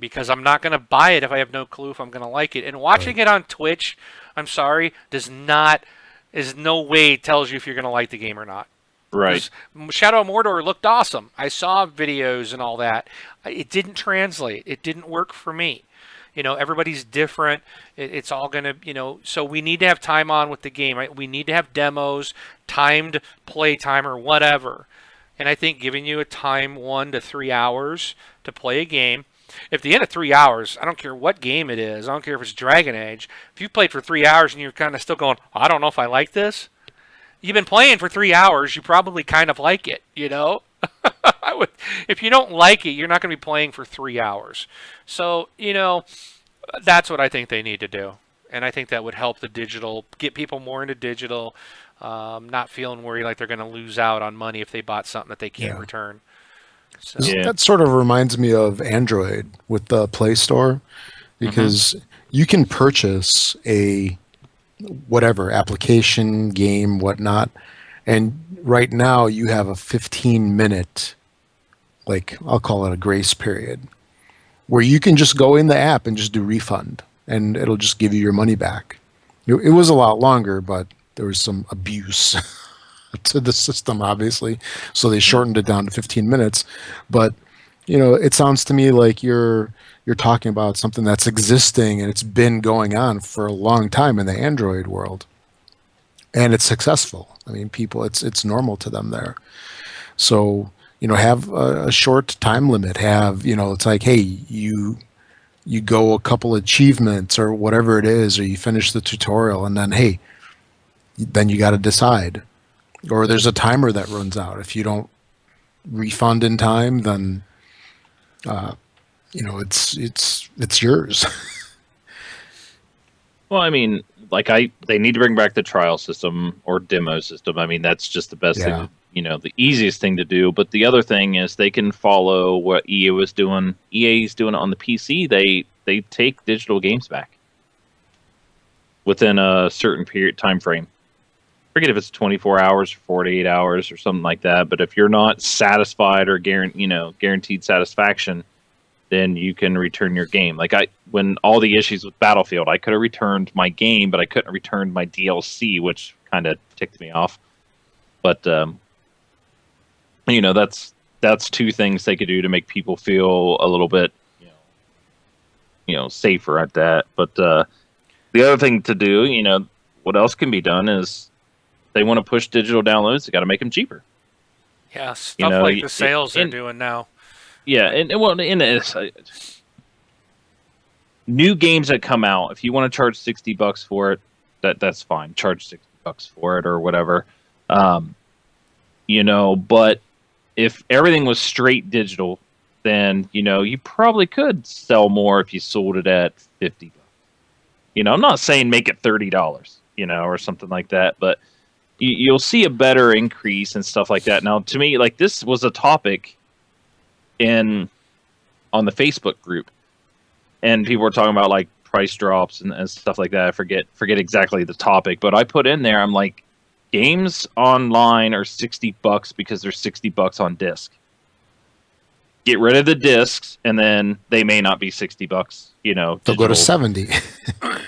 because I'm not going to buy it if I have no clue if I'm going to like it. And watching it on Twitch, I'm sorry, is no way tells you if you're going to like the game or not. Right. Shadow of Mordor looked awesome. I saw videos and all that. It didn't translate. It didn't work for me. Everybody's different. It's all going to, so we need to have time on with the game. Right? We need to have demos, timed play time or whatever. And I think giving you a time 1 to 3 hours to play a game. If the end of 3 hours, I don't care what game it is. I don't care if it's Dragon Age. If you played for 3 hours and you're kind of still going, I don't know if I like this. You've been playing for 3 hours. You probably kind of like it, If you don't like it, you're not going to be playing for 3 hours. So, that's what I think they need to do. And I think that would help the digital, get people more into digital, not feeling worried like they're going to lose out on money if they bought something that they can't return. So. That sort of reminds me of Android with the Play Store, because you can purchase a whatever application, game, whatnot, and right now you have a 15-minute, like I'll call it a grace period, where you can just go in the app and just do refund, and it'll just give you your money back. It was a lot longer, but there was some abuse to the system, obviously, so they shortened it down to 15 minutes. But it sounds to me like you're talking about something that's existing and it's been going on for a long time in the Android world, and it's successful. I mean, people, it's normal to them there. So have a short time limit. Have it's like, hey, you you go a couple achievements or whatever it is, or you finish the tutorial, and then hey, then you got to decide. Or there's a timer that runs out. If you don't refund in time, then it's yours. Well, I mean, like they need to bring back the trial system or demo system. I mean, that's just the best thing, the easiest thing to do. But the other thing is they can follow what EA was doing. EA is doing it on the PC. They take digital games back within a certain time frame. Forget if it's 24 hours or 48 hours or something like that. But if you're not satisfied or guaranteed satisfaction, then you can return your game. Like when all the issues with Battlefield, I could have returned my game, but I couldn't return my DLC, which kind of ticked me off. But that's two things they could do to make people feel a little bit, safer at that. But the other thing to do, what else can be done is they want to push digital downloads. They got to make them cheaper. Yeah, stuff like the sales they're doing now. Yeah, new games that come out, if you want to charge $60 for it, that's fine. Charge $60 for it or whatever. But if everything was straight digital, then you probably could sell more if you sold it at $50. I'm not saying make it $30, or something like that, but you'll see a better increase and stuff like that. Now, to me, like this was a topic on the Facebook group, and people were talking about like price drops and stuff like that. I forget exactly the topic, but I put in there, I'm like, games online are $60 because they're $60 on disc. Get rid of the discs, and then they may not be $60. They'll go to 70.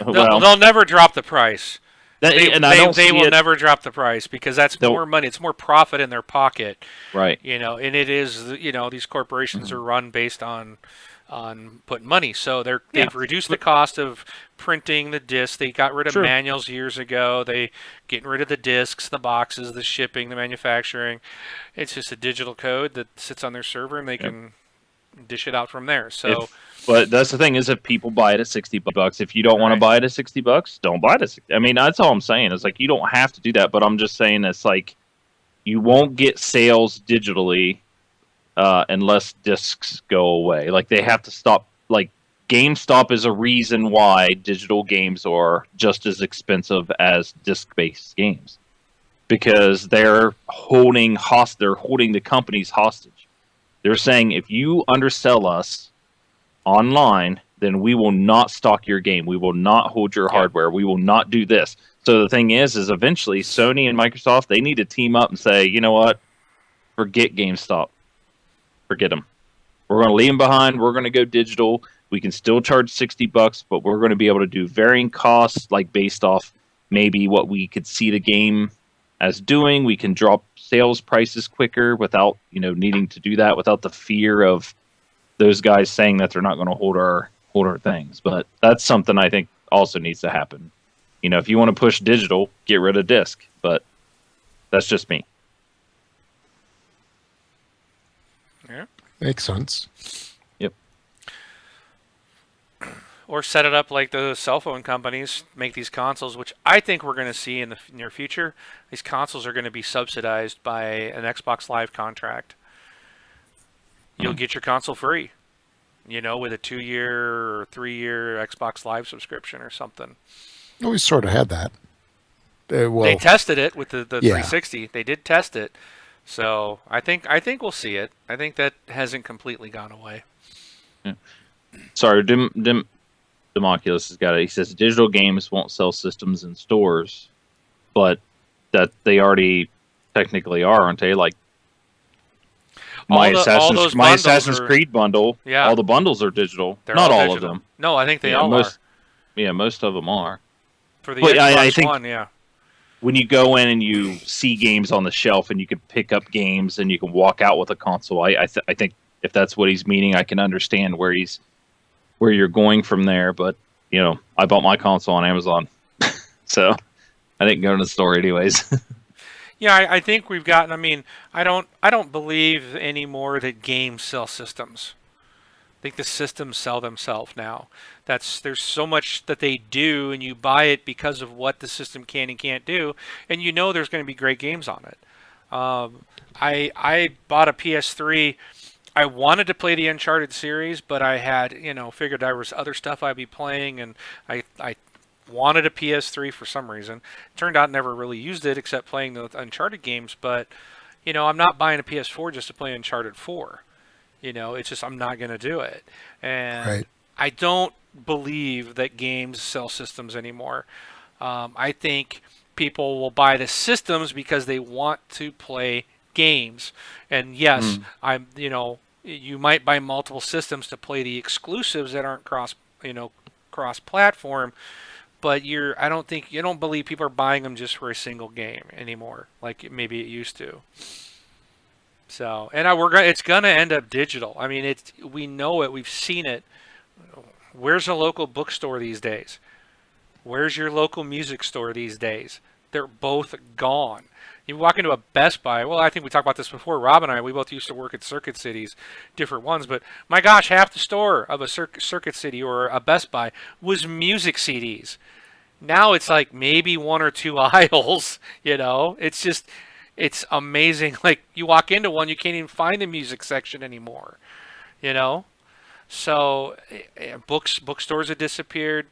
They'll never drop the price. They will never drop the price because that's more money. It's more profit in their pocket, right? And it is. These corporations are run based on putting money. So they've reduced the cost of printing the disc. They got rid of manuals years ago. They getting rid of the discs, the boxes, the shipping, the manufacturing. It's just a digital code that sits on their server, and they can dish it out from there. So. But that's the thing is, if people buy it at $60, if you don't want to buy it at $60, don't buy it at $60. I mean, that's all I'm saying. It's like you don't have to do that, but I'm just saying it's like you won't get sales digitally unless discs go away. Like they have to stop. Like GameStop is a reason why digital games are just as expensive as disc-based games because they're holding the companies hostage. They're saying if you undersell us online, then we will not stock your game. We will not hold your hardware. We will not do this. So the thing is eventually Sony and Microsoft, they need to team up and say, you know what? Forget GameStop. Forget them. We're going to leave them behind. We're going to go digital. We can still charge $60, but we're going to be able to do varying costs, like based off maybe what we could see the game as doing. We can drop sales prices quicker without, needing to do that, without the fear of those guys saying that they're not going to hold our things. But that's something I think also needs to happen. If you want to push digital, get rid of disc. But that's just me. Yeah, makes sense. Yep. Or set it up like the cell phone companies make these consoles, which I think we're going to see in the near future. These consoles are going to be subsidized by an Xbox Live contract. You'll get your console free, with a 2-year or 3-year Xbox Live subscription or something. Well, we sort of had that. They tested it with the 360. They did test it. So I think we'll see it. I think that hasn't completely gone away. Yeah. Sorry, Democulus has got it. He says digital games won't sell systems in stores, but that they already technically are, aren't they? Like my Assassin's Creed bundle. Yeah, all the bundles are digital. Not all of them. No, I think they all are. Yeah, most of them are. For the Xbox I think One, yeah. When you go in and you see games on the shelf and you can pick up games and you can walk out with a console, I think if that's what he's meaning, I can understand where you're going from there. But I bought my console on Amazon, so I didn't go to the store anyways. Yeah, I think we've gotten. I mean, I don't believe anymore that games sell systems. think the systems sell themselves now. There's so much that they do, and you buy it because of what the system can and can't do, and you know there's going to be great games on it. I bought a PS3. I wanted to play the Uncharted series, but I had, figured there was other stuff I'd be playing, and I wanted a PS3 for some reason. Turned out never really used it except playing the Uncharted games, but, I'm not buying a PS4 just to play Uncharted 4. It's just I'm not going to do it. And Right. I don't believe that games sell systems anymore. I think people will buy the systems because they want to play games. And yes, you might buy multiple systems to play the exclusives that aren't cross-platform, but you don't believe people are buying them just for a single game anymore, like maybe it used to. So, and it's gonna end up digital. I mean, we know it, we've seen it. Where's a local bookstore these days? Where's your local music store these days? They're both gone. You walk into a Best Buy. Well, I think we talked about this before. Rob and I, we both used to work at Circuit Cities, different ones. But my gosh, half the store of a Circuit City or a Best Buy was music CDs. Now it's like maybe one or two aisles. It's amazing. Like you walk into one, you can't even find the music section anymore. So bookstores have disappeared.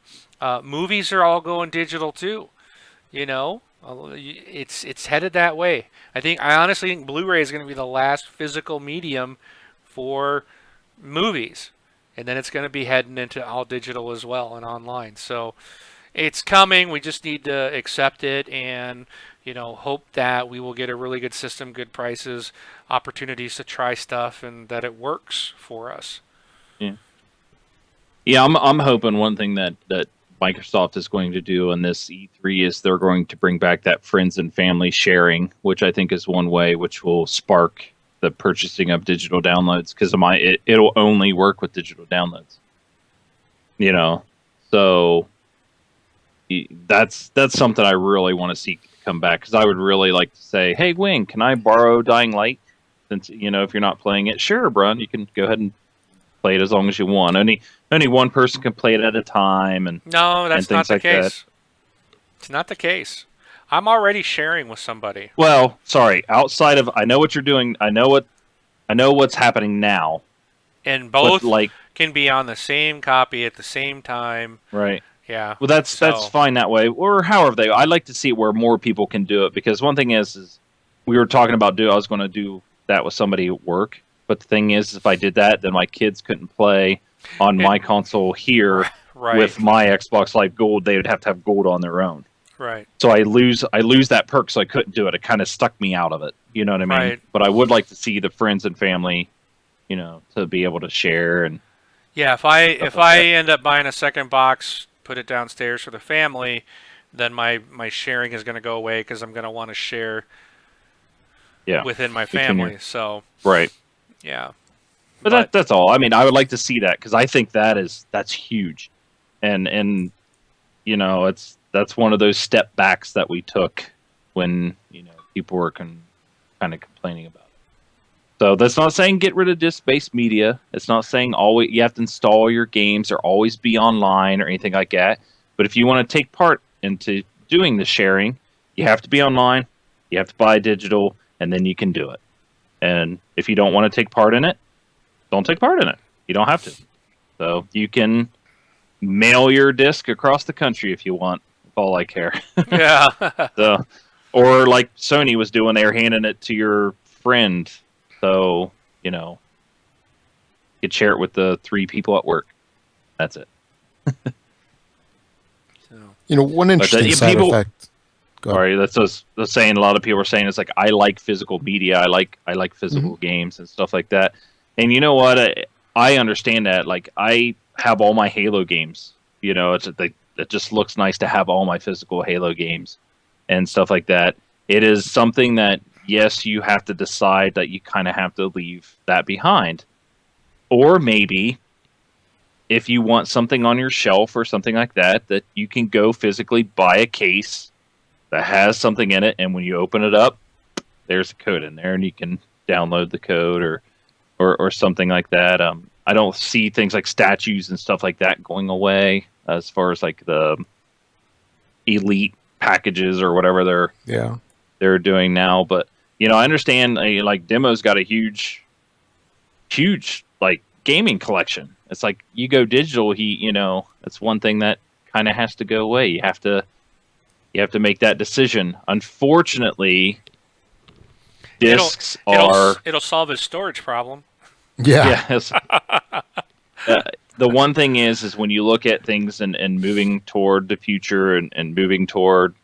Movies are all going digital too. It's headed that way. I honestly think Blu-ray is going to be the last physical medium for movies, and then it's going to be heading into all digital as well and online. So it's coming. We just need to accept it and hope that we will get a really good system, good prices, opportunities to try stuff, and that it works for us. Yeah. I'm hoping one thing that Microsoft is going to do on this E3 is they're going to bring back that friends and family sharing, which I think is one way which will spark the purchasing of digital downloads, because it'll only work with digital downloads. So that's something I really want to see come back, because I would really like to say, hey, Wing, can I borrow Dying Light? Since if you're not playing it, sure, Brun, you can go ahead and play it as long as you want. Only one person can play it at a time, and no, that's not the case. That. It's not the case. I'm already sharing with somebody. Well, sorry. Outside of, I know what you're doing. I know what's happening now. And both can be on the same copy at the same time. Right. Yeah. Well, that's fine that way, or however I'd like to see it where more people can do it, because one thing is we were talking about I was going to do that with somebody at work, but the thing is, if I did that, then my kids couldn't play on my console here with my Xbox Live Gold. They would have to have Gold on their own. Right. So I lose that perk, so I couldn't do it. It kind of stuck me out of it. You know what I mean? Right. But I would like to see the friends and family, to be able to share. And yeah, if I end up buying a second box, put it downstairs for the family, then my sharing is going to go away, because I'm going to want to share within my family. So right. Yeah. But that's all. I mean, I would like to see that, because I think that's huge, and that's one of those step backs that we took when people were kind of complaining about it. So that's not saying get rid of disc-based media. It's not saying always you have to install your games or always be online or anything like that. But if you want to take part into doing the sharing, you have to be online, you have to buy digital, and then you can do it. And if you don't want to take part in it, don't take part in it. You don't have to. So you can mail your disc across the country if you want. That's all I care. Yeah. So, or like Sony was doing, they were handing it to your friend. So, you could share it with the 3 people at work. That's it. One interesting side effect. Sorry, that's the saying. A lot of people are saying it's like, I like physical media. I like physical games and stuff like that. And you know what? I understand that. Like, I have all my Halo games. It just looks nice to have all my physical Halo games and stuff like that. It is something that, yes, you have to decide that you kind of have to leave that behind. Or maybe if you want something on your shelf or something like that, that you can go physically buy a case that has something in it, and when you open it up, there's a code in there, and you can download the code or something like that. I don't see things like statues and stuff like that going away as far as like the elite packages or whatever they're doing now. But I understand like Demo's got a huge like gaming collection. It's like you go digital, it's one thing that kind of has to go away. You have to make that decision. Unfortunately, discs it'll solve his storage problem. Yeah. Yes. The one thing is when you look at things and moving toward the future and moving toward,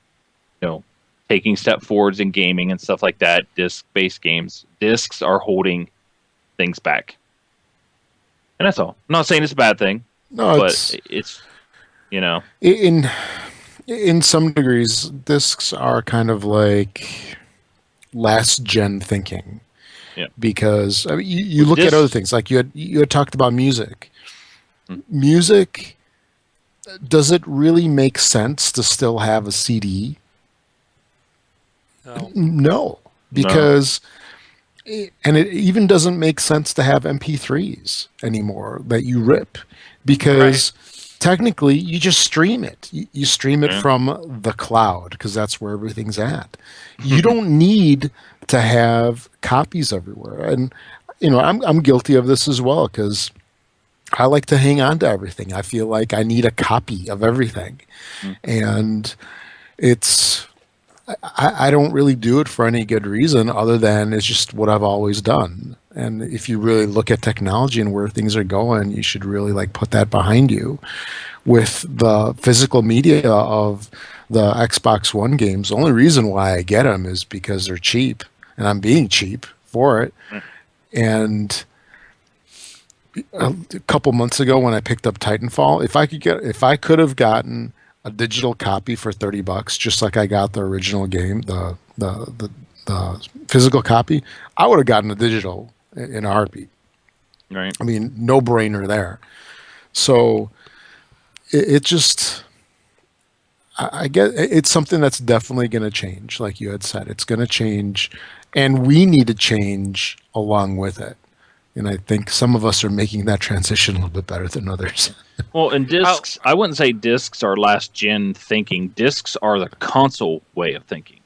taking step forwards in gaming and stuff like that, disc-based games, discs are holding things back. And that's all. I'm not saying it's a bad thing. No, but it's in some degrees, discs are kind of like last gen thinking. Yeah. Because you look at other things, like you had talked about music. Music, does it really make sense to still have a CD? No, because and it even doesn't make sense to have MP3s anymore that you rip, because technically you just stream it. You stream it from the cloud because that's where everything's at. You don't need to have copies everywhere. And I'm guilty of this as well, because I like to hang on to everything. I feel like I need a copy of everything. And I don't really do it for any good reason other than it's just what I've always done. And if you really look at technology and where things are going, you should really like put that behind you. With the physical media of the Xbox One games, the only reason why I get them is because they're cheap, and I'm being cheap for it. And a couple months ago when I picked up Titanfall, if I could have gotten a digital copy for $30, just like I got the original game, the physical copy, I would have gotten a digital in a heartbeat. Right. I mean, no brainer there. So it just, I get it's something that's definitely going to change. Like you had said, it's going to change, and we need to change along with it. And I think some of us are making that transition a little bit better than others. Well, and discs, I wouldn't say discs are last gen thinking. Discs are the console way of thinking.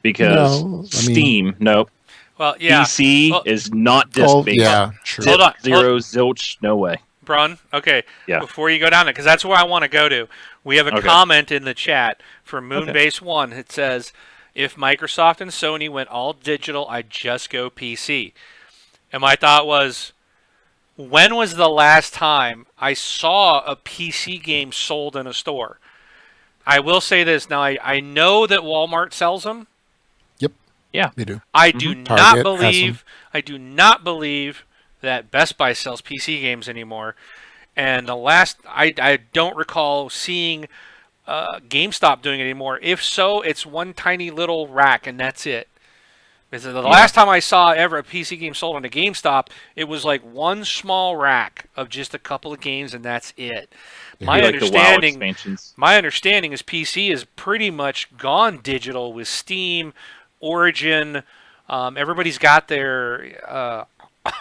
Because Steam, nope. Well, yeah. PC is not disc-based. Yeah, true. Hold on. Zilch, no way. Brun, okay. Yeah. Before you go down there, because that's where I want to go to. We have a comment in the chat from Moonbase1. It says, if Microsoft and Sony went all digital, I'd just go PC. And my thought was, when was the last time I saw a PC game sold in a store? I will say this. Now, I know that Walmart sells them. Yep. Yeah. They do. I do not believe that Best Buy sells PC games anymore. And the last, I don't recall seeing GameStop doing it anymore. If so, it's one tiny little rack, and that's it. Because the last time I saw ever a PC game sold on a GameStop, it was like one small rack of just a couple of games, and that's it. My understanding is PC is pretty much gone digital with Steam, Origin. Everybody's got their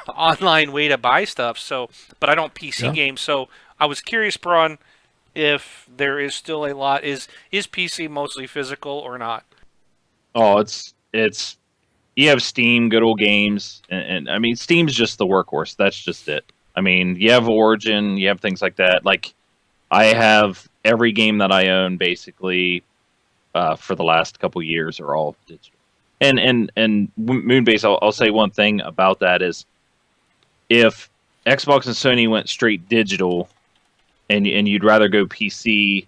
online way to buy stuff. So, but I don't PC games. So I was curious, Braun, if there is still a lot. Is PC mostly physical or not? Oh, it's. You have Steam, good old games, and I mean, Steam's just the workhorse. That's just it. I mean, you have Origin, you have things like that. Like, I have every game that I own basically for the last couple years are all digital. And Moonbase, I'll say one thing about that is, if Xbox and Sony went straight digital, and you'd rather go PC,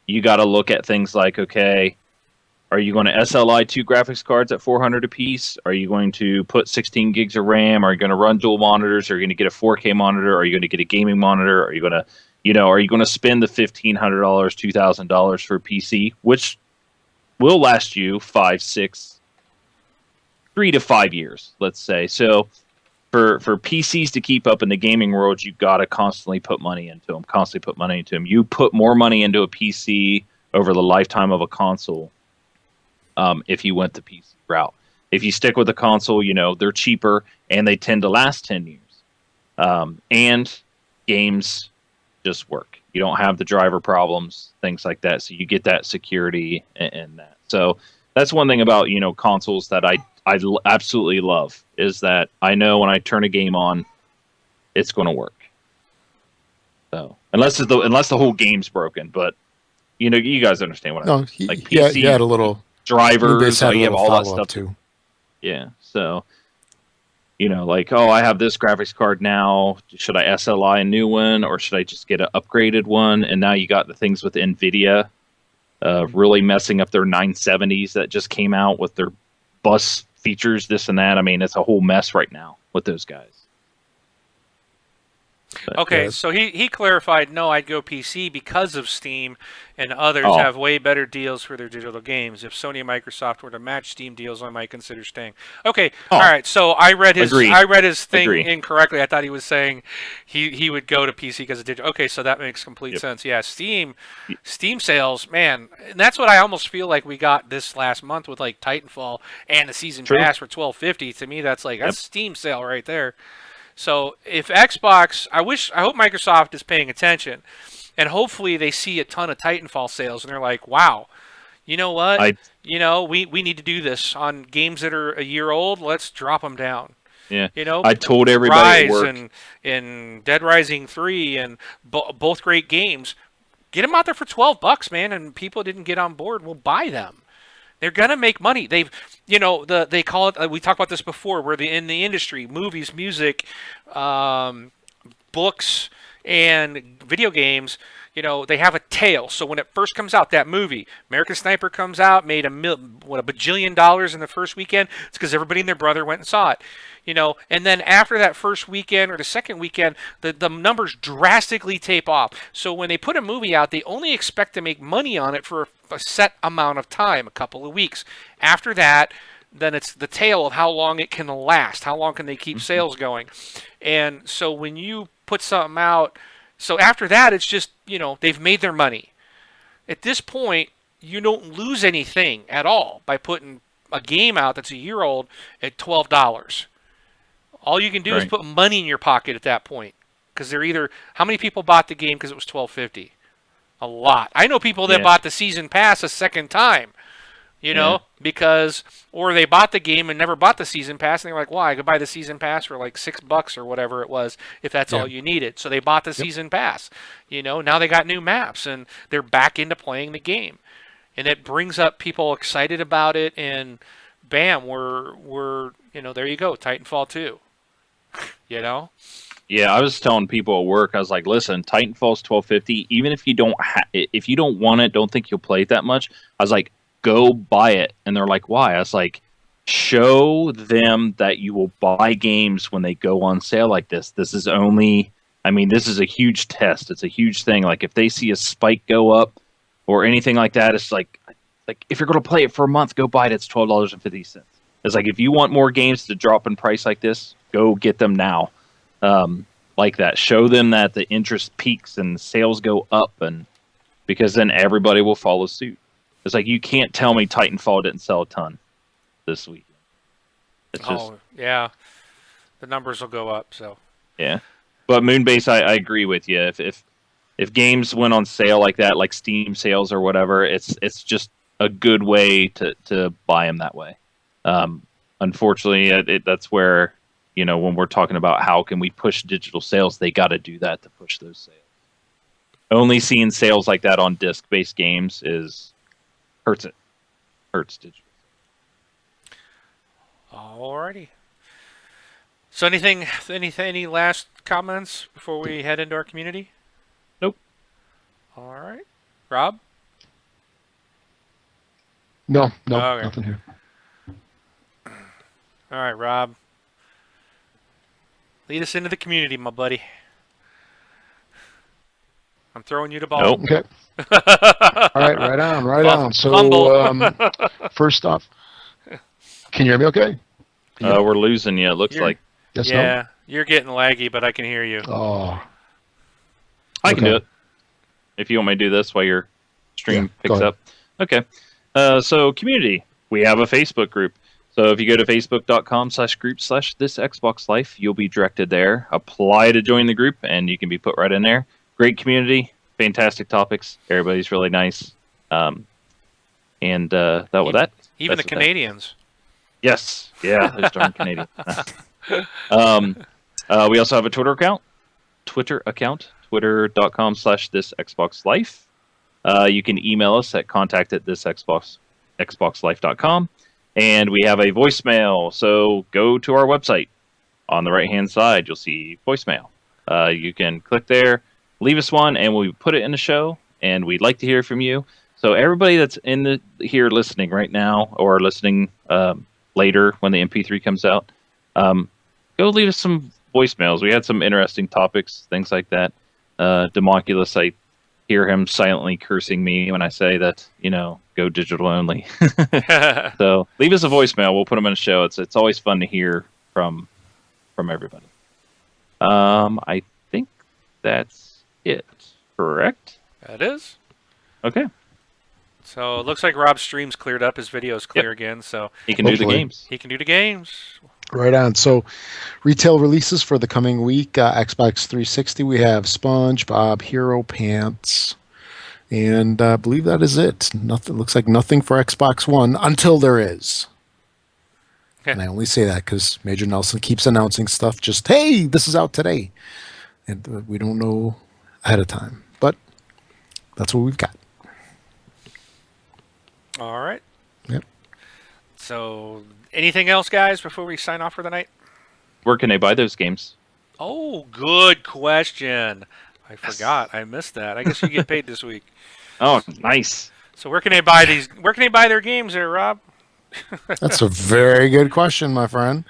you got to look at things like, okay, are you going to SLI 2 graphics cards at $400 a piece? Are you going to put 16 gigs of RAM? Are you going to run dual monitors? Are you going to get a 4K monitor? Are you going to get a gaming monitor? Are you going to, are you going to spend the $1,500, $2,000 for a PC, which will last you 3 to 5 years, let's say. So for PCs to keep up in the gaming world, you've got to constantly put money into them. You put more money into a PC over the lifetime of a console. If you went the PC route. If you stick with the console, they're cheaper and they tend to last 10 years. And games just work. You don't have the driver problems, things like that. So you get that security and that. So that's one thing about, consoles that I absolutely love, is that I know when I turn a game on, it's going to work. So unless the whole game's broken, but you guys understand what I mean. Like PC, he had a little drivers, you have all that stuff too. Yeah. So, like, oh, I have this graphics card now. Should I SLI a new one, or should I just get an upgraded one? And now you got the things with NVIDIA really messing up their 970s that just came out with their bus features, this and that. I mean, it's a whole mess right now with those guys. But, okay, so he clarified, no, I'd go PC because of Steam, and others have way better deals for their digital games. If Sony and Microsoft were to match Steam deals, I might consider staying. Okay, all right. So I read his thing incorrectly. I thought he was saying he would go to PC because of digital. Okay, so that makes complete sense. Yeah, Steam sales, man, and that's what I almost feel like we got this last month with like Titanfall and the season pass for $12.50. To me, that's Steam sale right there. So if Xbox, I hope Microsoft is paying attention, and hopefully they see a ton of Titanfall sales, and they're like, wow, you know what? We need to do this on games that are a year old. Let's drop them down. Yeah. I told everybody Rise and Dead Rising 3 and both great games. Get them out there for $12, man, and people didn't get on board. We'll buy them. They're gonna make money. They call it. We talked about this before. Where in the industry, movies, music, books, and video games. They have a tail. So when it first comes out, that movie, American Sniper, comes out, made a bajillion dollars in the first weekend. It's because everybody and their brother went and saw it. And then after that first weekend or the second weekend, the numbers drastically tape off. So when they put a movie out, they only expect to make money on it for a set amount of time, a couple of weeks. After that, then it's the tail of how long it can last. How long can they keep sales going? And so when you put something out, so after that, it's just, they've made their money. At this point, you don't lose anything at all by putting a game out that's a year old at $12. All you can do is put money in your pocket at that point, because they're either, how many people bought the game because it was $12.50? A lot. I know people that bought the season pass a second time, because, or they bought the game and never bought the season pass, and they're like, well, I could buy the season pass for like $6 or whatever it was if that's all you needed. So they bought the season pass. Now they got new maps and they're back into playing the game, and it brings up people excited about it, and bam, we're there you go, Titanfall 2. Yeah, I was telling people at work, I was like, listen, Titanfall's $12.50. Even if you don't want it, don't think you'll play it that much, I was like, go buy it. And they're like, why? I was like, show them that you will buy games when they go on sale like this. This is a huge test. It's a huge thing. Like, if they see a spike go up or anything like that, it's like if you're going to play it for a month, go buy it. It's $12.50. It's like, if you want more games to drop in price like this, go get them now. Like that. Show them that the interest peaks and sales go up, and because then everybody will follow suit. It's like, you can't tell me Titanfall didn't sell a ton this week. Yeah. The numbers will go up, so. Yeah. But Moonbase, I agree with you. If games went on sale like that, like Steam sales or whatever, it's just a good way to buy them that way. Unfortunately, that's where, when we're talking about how can we push digital sales, they got to do that to push those sales. Only seeing sales like that on disc-based games hurts digital. Alrighty. So any last comments before we head into our community? Nope. All right. Rob? No, okay. Nothing here. All right, Rob. Lead us into the community, my buddy. I'm throwing you the ball. Nope. Okay. All right, right on. So, first off, can you hear me okay? We're losing you, it looks like. Yes, yeah, no? You're getting laggy, but I can hear you. Oh. I can do it. If you want me to do this while your stream picks up. Okay. So, community. We have a Facebook group. So if you go to facebook.com/group/this Xbox Life, you'll be directed there. Apply to join the group, and you can be put right in there. Great community, fantastic topics. Everybody's really nice. Even the Canadians. Yes, yeah, those darn Canadians. We also have a Twitter account, twitter.com/this Xbox Life. You can email us at contact@thisxboxlife.com. And we have a voicemail, so go to our website. On the right-hand side, you'll see voicemail. You can click there, leave us one, and we put it in the show, and we'd like to hear from you. So everybody that's here listening right now, or listening later when the MP3 comes out, go leave us some voicemails. We had some interesting topics, things like that. Democulus, I hear him silently cursing me when I say that, go digital only. So leave us a voicemail. We'll put them in a show. It's always fun to hear from everybody. I think that's it. Correct? That is. Okay. So it looks like Rob's stream's cleared up. His video's clear again. So he can do the games. He can do the games. Right on. So retail releases for the coming week. Xbox 360, we have SpongeBob Hero Pants. And I believe that is it. Nothing looks like nothing for Xbox One until there is. Okay. And I only say that because Major Nelson keeps announcing stuff. Just, hey, this is out today, and we don't know ahead of time. But that's what we've got. All right. Yep. So, anything else, guys, before we sign off for the night? Where can they buy those games? Oh, good question. I forgot. I missed that. I guess you get paid this week. Oh, nice. So where can they buy these? Where can they buy their games there, Rob? That's a very good question, my friend.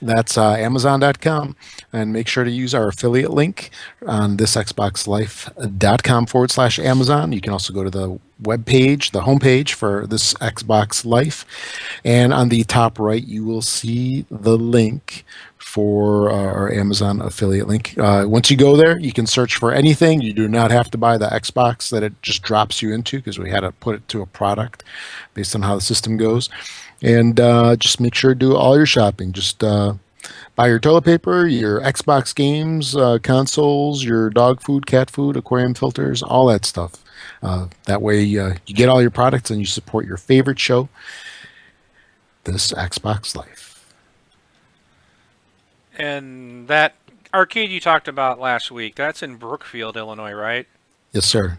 That's Amazon.com. And make sure to use our affiliate link on thisxboxlife.com/Amazon. You can also go to the webpage, the homepage for This Xbox Life. And on the top right, you will see the link for our Amazon affiliate link. Once you go there, you can search for anything. You do not have to buy the Xbox that it just drops you into, because we had to put it to a product based on how the system goes. And just make sure to do all your shopping. Just buy your toilet paper, your Xbox games, consoles, your dog food, cat food, aquarium filters, all that stuff. That way you get all your products and you support your favorite show, This Xbox Life. And that arcade you talked about last week, that's in Brookfield, Illinois, right? Yes, sir.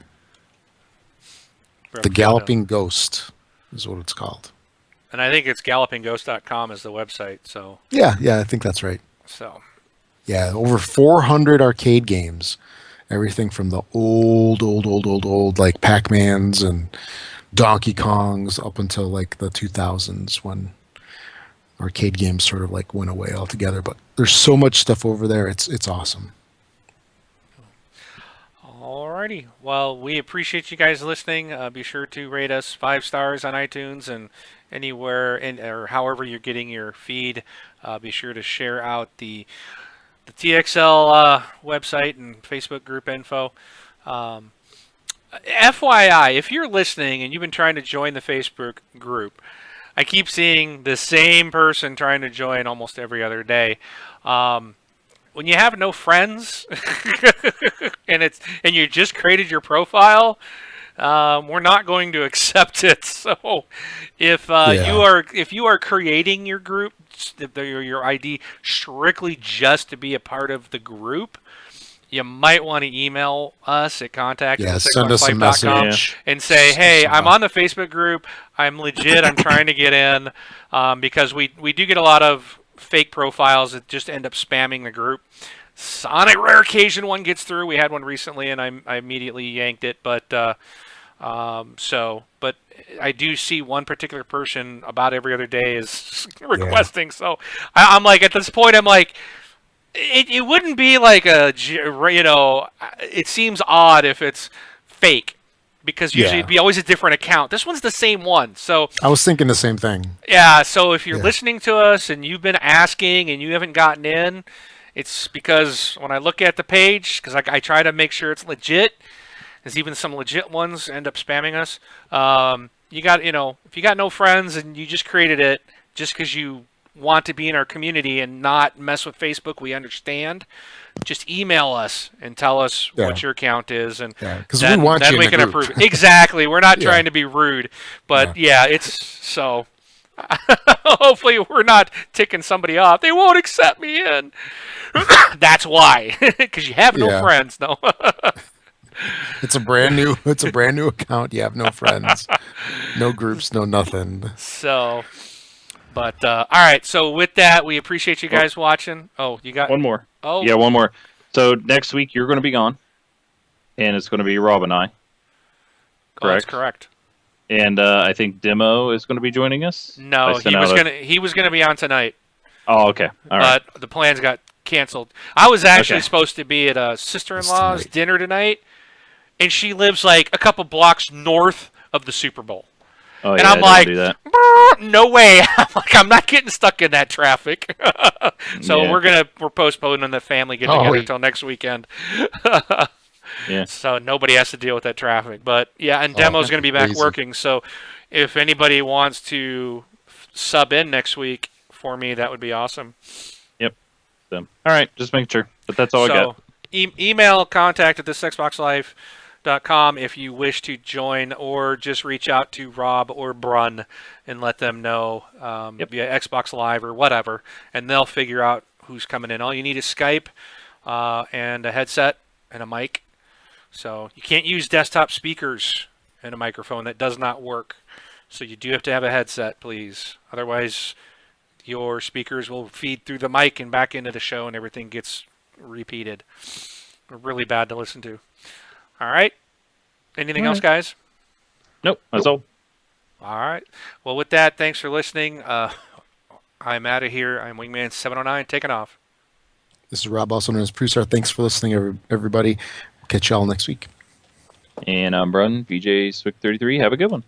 The Galloping Ghost is what it's called. And I think it's gallopingghost.com is the website. So yeah, I think that's right. So yeah, over 400 arcade games. Everything from the old, like Pac-Mans and Donkey Kongs up until like the 2000s when arcade games sort of like went away altogether. But there's so much stuff over there. It's awesome. Alrighty. Well, we appreciate you guys listening. Be sure to rate us 5 stars on iTunes and anywhere or however you're getting your feed. Be sure to share out the TXL website and Facebook group info. FYI, if you're listening and you've been trying to join the Facebook group, I keep seeing the same person trying to join almost every other day. When you have no friends and you just created your profile, we're not going to accept it. So if you are creating your group, your ID strictly just to be a part of the group, you might want to email us at contact@thisxboxlife.com and say, hey, I'm on the Facebook group. I'm legit. I'm trying to get in because we do get a lot of fake profiles that just end up spamming the group. So on a rare occasion, one gets through. We had one recently, and I immediately yanked it. But I do see one particular person about every other day is requesting. Yeah. So I'm like, at this point, I'm like, it wouldn't be like it seems odd if it's fake. Because usually it'd be always a different account. This one's the same one. So I was thinking the same thing. Yeah, so if you're listening to us and you've been asking and you haven't gotten in, it's because when I look at the page, because I try to make sure it's legit, there's even some legit ones end up spamming us. If you got no friends and you just created it, just because you want to be in our community and not mess with Facebook, we understand. Just email us and tell us what your account is, and because we want you in we the can group. approve it. Exactly. We're not trying to be rude, but it's so. Hopefully, we're not ticking somebody off. They won't accept me in. That's why, because you have no friends. No. It's a brand new account. You have no friends, no groups, no nothing. So. But all right, so with that, we appreciate you guys watching. Oh, you got one more. Oh, yeah, one more. So next week you're going to be gone, and it's going to be Rob and I. Correct. Oh, that's correct. And I think Demo is going to be joining us. No, he was gonna be on tonight. Oh, okay. All right. But the plans got canceled. I was actually supposed to be at a sister-in-law's dinner tonight, and she lives like a couple blocks north of the Super Bowl. Oh, and I'm like, no way. I'm not getting stuck in that traffic. So we're postponing the family get together until next weekend. So nobody has to deal with that traffic. But and Demo's going to be back working. So if anybody wants to sub in next week for me, that would be awesome. Yep. So, all right, just making sure. But that's all I got. Email contact at thisxboxlife.com if you wish to join, or just reach out to Rob or Brun and let them know via Xbox Live or whatever, and they'll figure out who's coming in. All you need is Skype and a headset and a mic. So you can't use desktop speakers and a microphone. That does not work. So you do have to have a headset, please. Otherwise, your speakers will feed through the mic and back into the show, and everything gets repeated. Really bad to listen to. All right. Anything else, guys? Nope. That's all. All right. Well, with that, thanks for listening. I'm out of here. I'm Wingman 709, taking off. This is Rob, also known as Producer. Thanks for listening, everybody. We'll catch y'all next week. And I'm Brun, VJ Swick 33. Have a good one.